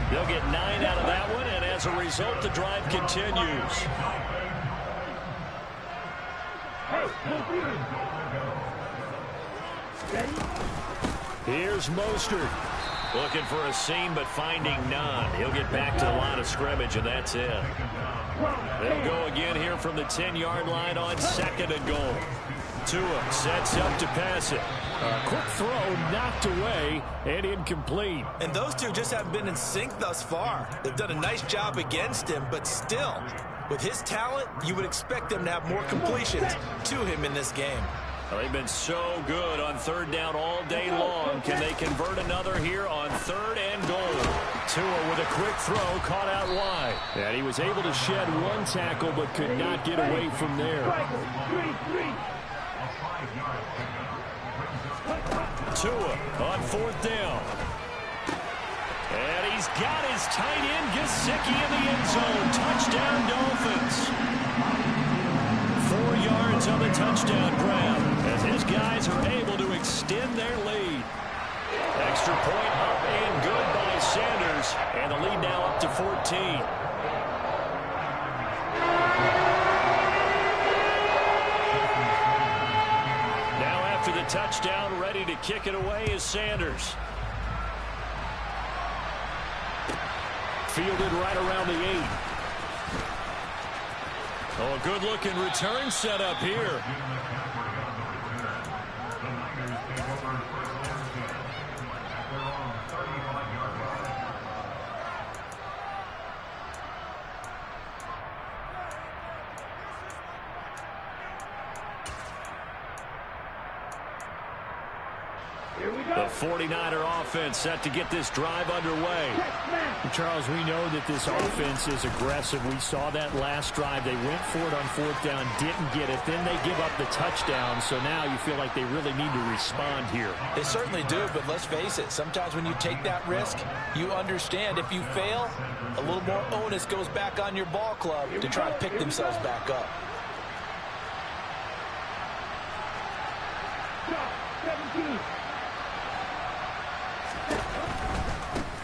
They'll get 9 out of that one, and as a result, the drive continues. Here's Mostert. Looking for a seam, but finding none. He'll get back to the line of scrimmage, and that's it. They'll go again here from the 10-yard line on 2nd and goal. Tua sets up to pass it. A quick throw knocked away and incomplete. And those two just haven't been in sync thus far. They've done a nice job against him, but still, with his talent, you would expect them to have more completions to him in this game. Well, they've been so good on 3rd down all day long. Can they convert another here on 3rd and goal? Tua with a quick throw caught out wide. And he was able to shed one tackle but could not get away from there. Tua on 4th down. And he's got his tight end Gesicki in the end zone. Touchdown Dolphins. 4 yards on the touchdown grab as his guys are able to extend their lead. Extra point up and good by Sanders. And the lead now up to 14. Now after the touchdown, ready to kick it away is Sanders. Fielded right around the 8. Oh, a good-looking return set up here. The 49er offense set to get this drive underway. Charles, we know that this offense is aggressive. We saw that last drive. They went for it on 4th down, didn't get it. Then they give up the touchdown. So now you feel like they really need to respond here. They certainly do, but let's face it. Sometimes when you take that risk, you understand if you fail, a little more onus goes back on your ball club to try to pick themselves back up.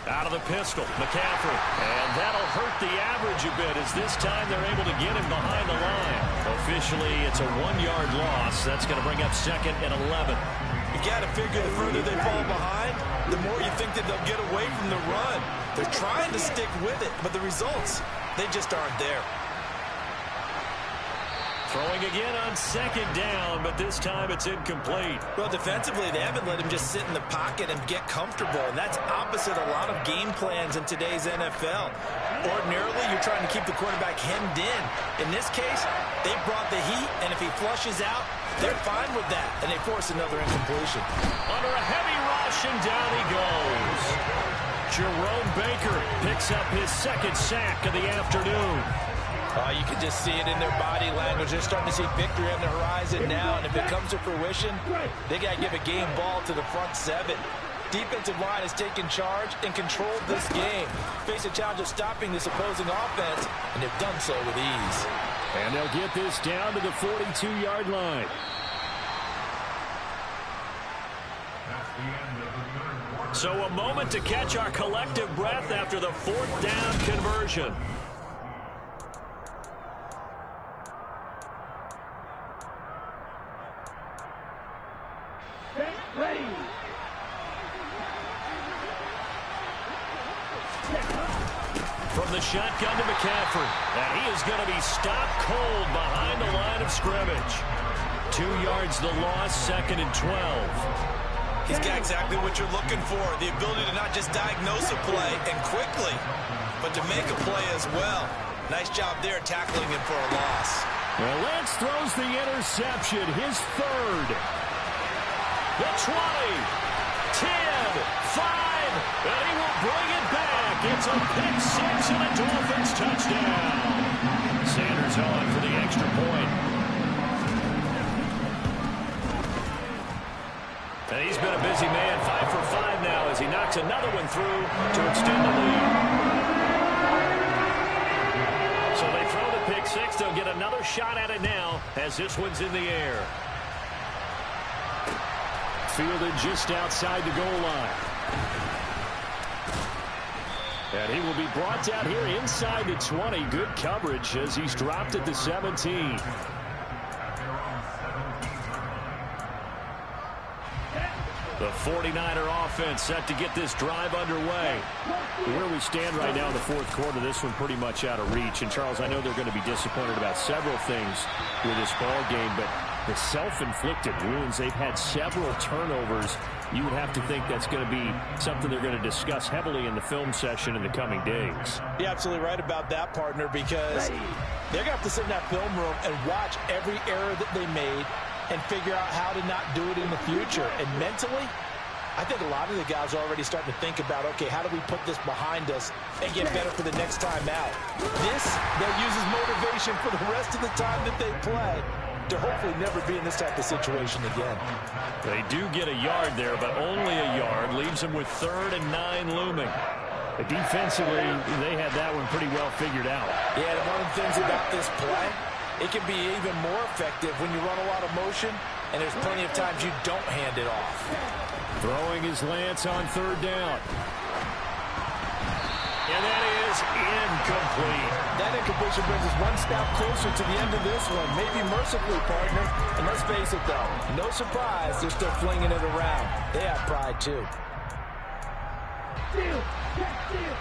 Out of the pistol, McCaffrey. And that'll hurt the average a bit as this time they're able to get him behind the line. Officially, it's a 1-yard loss. That's going to bring up 2nd and 11. You got to figure the further they fall behind, the more you think that they'll get away from the run. They're trying to stick with it, but the results, they just aren't there. Throwing again on 2nd down, but this time it's incomplete. Well, defensively, they haven't let him just sit in the pocket and get comfortable, and that's opposite a lot of game plans in today's NFL. Ordinarily, you're trying to keep the quarterback hemmed in. In this case, they brought the heat, and if he flushes out, they're fine with that, and they force another incompletion. Under a heavy rush, and down he goes. Jerome Baker picks up his 2nd sack of the afternoon. You can just see it in their body language. They're starting to see victory on the horizon now, and if it comes to fruition, they got to give a game ball to the front 7. Defensive line has taken charge and controlled this game. Face a challenge of stopping this opposing offense, and they've done so with ease. And they'll get this down to the 42-yard line. So a moment to catch our collective breath after the 4th down conversion. Ready. From the shotgun to McCaffrey. And he is going to be stopped cold behind the line of scrimmage. 2 yards the loss, 2nd and 12. He's got exactly what you're looking for. The ability to not just diagnose a play and quickly, but to make a play as well. Nice job there tackling him for a loss. Well, Lance throws the interception, his 3rd. The 20, 10, 5, and he will bring it back. It's a pick 6 and a Dolphins touchdown. Sanders on for the extra point. And he's been a busy man, 5 for 5 now as he knocks another one through to extend the lead. So they throw the pick 6. They'll get another shot at it now as this one's in the air. Fielded just outside the goal line. And he will be brought down here inside the 20. Good coverage as he's dropped at the 17. The 49er offense set to get this drive underway. Where we stand right now in the 4th quarter, this one pretty much out of reach. And, Charles, I know they're going to be disappointed about several things with this ball game, but the self-inflicted wounds, they've had several turnovers. You would have to think that's going to be something they're going to discuss heavily in the film session in the coming days. You're absolutely right about that, partner, because they're going to have to sit in that film room and watch every error that they made and figure out how to not do it in the future. And mentally, I think a lot of the guys are already starting to think about, okay, how do we put this behind us and get better for the next time out? This, they'll use as motivation for the rest of the time that they play to hopefully never be in this type of situation again. They do get a yard there, but only a yard. Leaves them with 3rd and 9 looming. Defensively, they had that one pretty well figured out. Yeah, and one of the things about this play, it can be even more effective when you run a lot of motion, and there's plenty of times you don't hand it off. Throwing is Lance on 3rd down. And that is incomplete. That incompletion brings us one step closer to the end of this one. Maybe mercifully, partner. And let's face it, though, no surprise, they're still flinging it around. They have pride, too. Steal. Steal.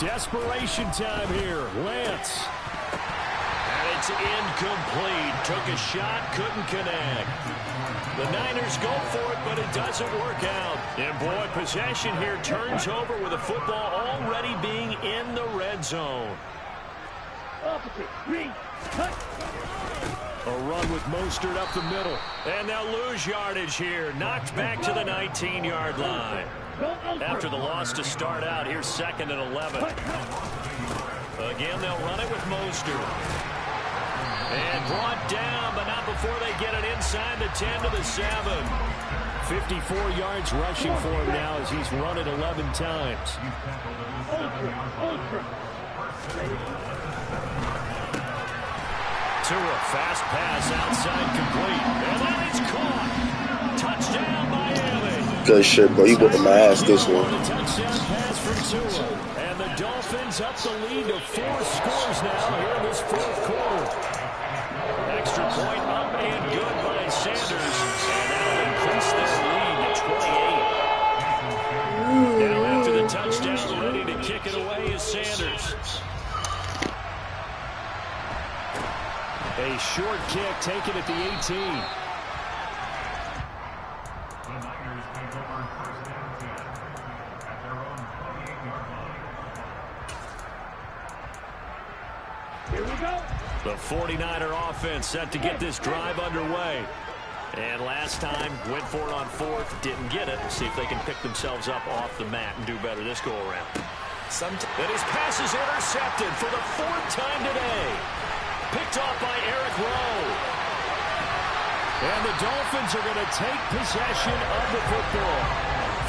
Desperation time here. Lance. And It's incomplete. Took a shot, couldn't connect. The Niners go for it, but it doesn't work out. And, boy, possession here turns over with the football already being in the red zone. Opposite. Green. Cut. A run with Mostert up the middle. And they'll lose yardage here. Knocked back to the 19-yard line. After the loss to start out, here's 2nd and 11. Again, they'll run it with Mostert. And brought down, but not before they get it inside the 10 to the 7. 54 yards rushing for him now as he's run it 11 times. Tua, fast pass outside complete. And then it's caught. Touchdown, Miami. Good shit, bro. You whooping my ass this one. Touchdown pass from Tua. And the Dolphins up the lead to 4 scores now here in this 4th quarter. Extra point up and good by Sanders. And that'll increase their lead to 28. Now after the touchdown, ready to kick it away is Sanders. A short kick taken at the 18. The Niners take over 1st and 10 at their own 28-yard line. Here we go. The 49er offense set to get this drive underway. And last time, went for it on 4th, didn't get it. See if they can pick themselves up off the mat and do better this go-around. And his pass is intercepted for the 4th time today. Picked off by Eric Rowe. And the Dolphins are going to take possession of the football.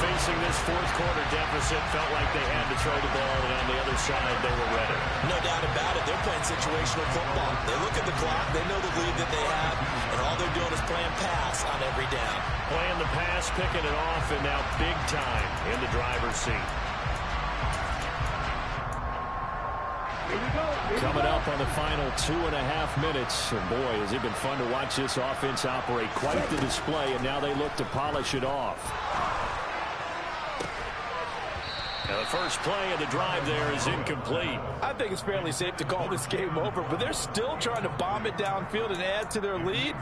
Facing this 4th quarter deficit, felt like they had to throw the ball, and on the other side, they were ready. No doubt about it. They're playing situational football. They look at the clock. They know the lead that they have, and all they're doing is playing pass on every down. Playing the pass, picking it off, and now big time in the driver's seat. Coming up on the final 2.5 minutes. And boy, has it been fun to watch this offense operate. Quite the display, and now they look to polish it off. Now the first play of the drive there is incomplete. I think it's fairly safe to call this game over, but they're still trying to bomb it downfield and add to their lead.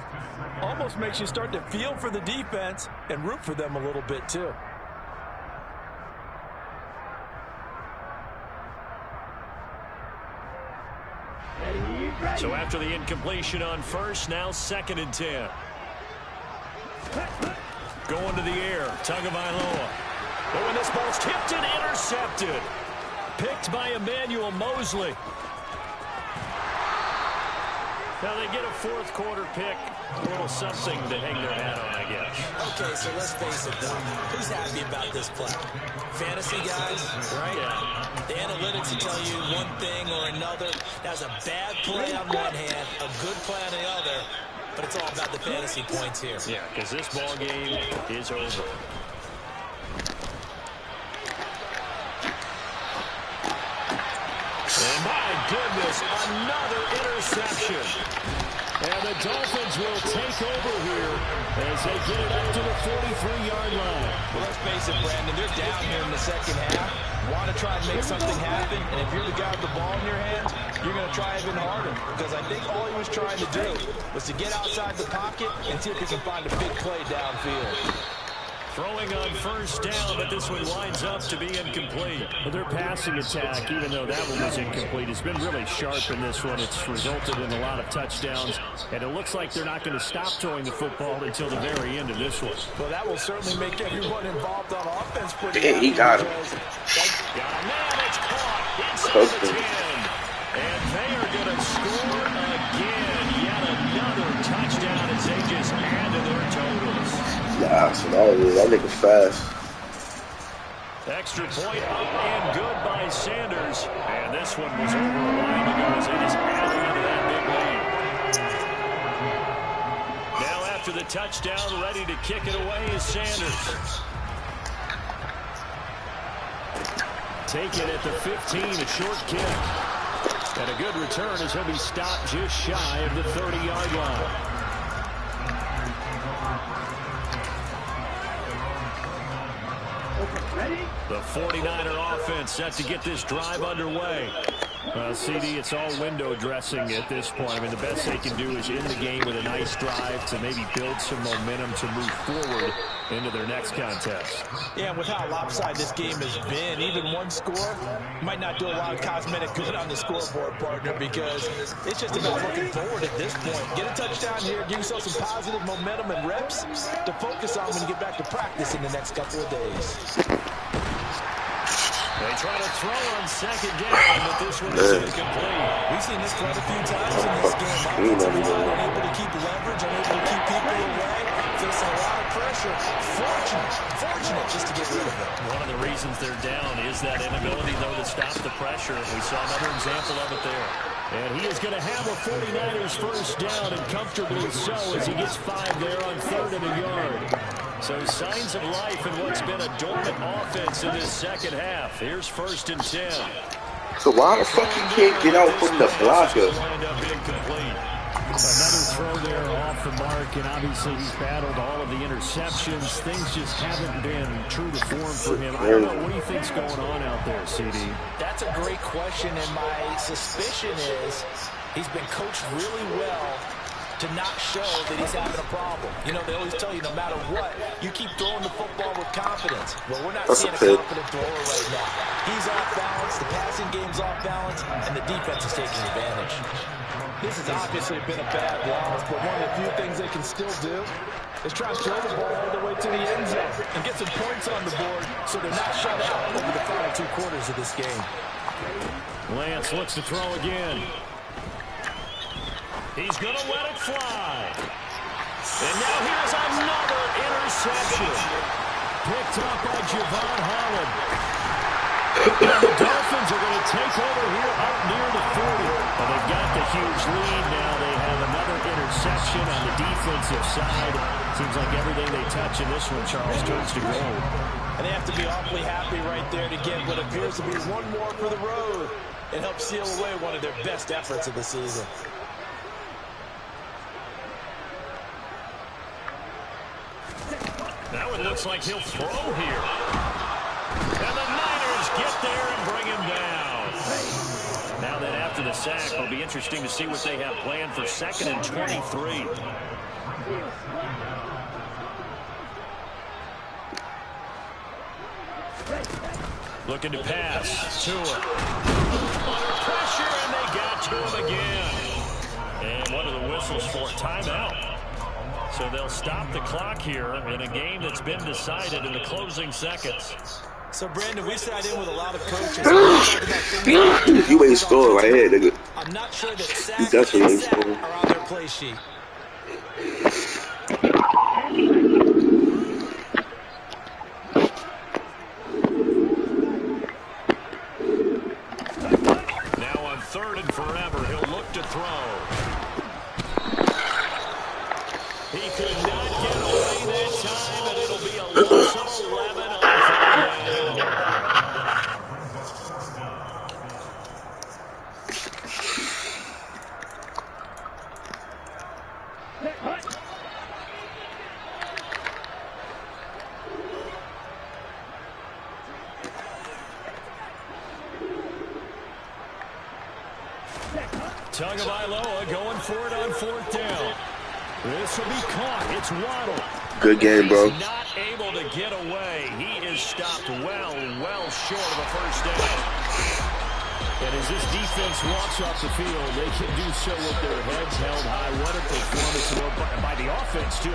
Almost makes you start to feel for the defense and root for them a little bit too. So after the incompletion on 1st, now 2nd and 10. Going to the air, Tagovailoa. Oh, and this ball's tipped and intercepted. Picked by Emmanuel Mosley. Now they get a 4th quarter pick. A little something to hang their hat on, I guess. Okay, so let's face it, though. Who's happy about this play? Fantasy guys, right? Yeah. The analytics will tell you one thing or another. That's a bad play on one hand, a good play on the other, but it's all about the fantasy points here. Yeah, because this ball game is over. And my goodness, another interception. And the Dolphins will take over here as they get it up to the 43-yard line. Well, let's face it, Brandon, they're down here in the 2nd half. Want to try and make something happen, and if you're the guy with the ball in your hands, you're going to try even harder. Because I think all he was trying to do was to get outside the pocket and see if he can find a big play downfield. Throwing on 1st down, but this one winds up to be incomplete. But their passing attack, even though that one was incomplete, has been really sharp in this one. It's resulted in a lot of touchdowns, and it looks like they're not going to stop throwing the football until the very end of this one. Well, that will certainly make everyone involved on offense pretty Yeah, he got him. Got a man, it's caught inside the 10. And they are going to score again. Yet another touchdown as they just add to their totals. Nah, so that nigga fast. Extra point up and good by Sanders. And this one was over a while ago as they just added into that big lead. Now after the touchdown, ready to kick it away is Sanders. Take it at the 15, a short kick. And a good return as he'll be stopped just shy of the 30-yard line. The 49er offense set to get this drive underway. Well, CD, it's all window dressing at this point. I mean, the best they can do is end the game with a nice drive to maybe build some momentum to move forward into their next contest. Yeah, and with how lopsided this game has been, even one score might not do a lot of cosmetic good on the scoreboard, partner, because it's just about looking forward at this point. Get a touchdown here, give yourself some positive momentum and reps to focus on when you get back to practice in the next couple of days. They try to throw on second down, but this one is incomplete. We've seen this quite a few times in this game. Offensive line unable to keep leverage, unable to keep people away, facing a lot of pressure. Fortunate just to get rid of it. One of the reasons they're down is that inability, though, to stop the pressure. We saw another example of it there. And he is going to have a 49ers first down, and comfortably so, as he gets 5 there on 3rd and a yard. So signs of life in what's been a dormant offense in this second half. Here's 1st and 10. So why the fuck you can't get out from the blocker? Another throw there off the mark, and obviously he's battled all of the interceptions. Things just haven't been true to form for him. I don't know, what do you think's going on out there, CD? That's a great question, and my suspicion is he's been coached really well to not show that he's having a problem. You know, they always tell you no matter what, you keep throwing the football with confidence. Well, we're not seeing a confident thrower right now. He's off balance, the passing game's off balance, and the defense is taking advantage. This has obviously been a bad loss, but one of the few things they can still do is try to throw the ball all the way to the end zone and get some points on the board so they're not shut out over the final 2 quarters of this game. Lance looks to throw again. He's going to let it fly. And now here's another interception. Picked up by Javon Holland. And the Dolphins are going to take over here up near the 40. Well, they've got the huge lead now. They have another interception on the defensive side. Seems like everything they touch in this one, Charles, turns to gold. And they have to be awfully happy right there to get what appears to be one more for the road and help seal away one of their best efforts of the season. Now it looks like he'll throw here. And the Niners get there and bring him down. Now that after the sack, it'll be interesting to see what they have planned for 2nd and 23. Looking to pass. Tua. Under pressure, and they got to him again. And one of the whistles for timeout. So they'll stop the clock here in a game that's been decided in the closing seconds. So, Brandon, we sat in with a lot of coaches. You ain't scoring right here, nigga. I'm not sure that sacks definitely ain't scoring. are on their play sheet. Now on 3rd and forever, he'll look to throw. He could not get away that time, and it'll be a loss of 11 on 3rd down. Tagovailoa going for it on 4th down. This will be caught. It's Waddle. Good game, bro. He's not able to get away. He is stopped well short of a first down. And as this defense walks off the field, they can do so with their heads held high. What a performance by the offense, too.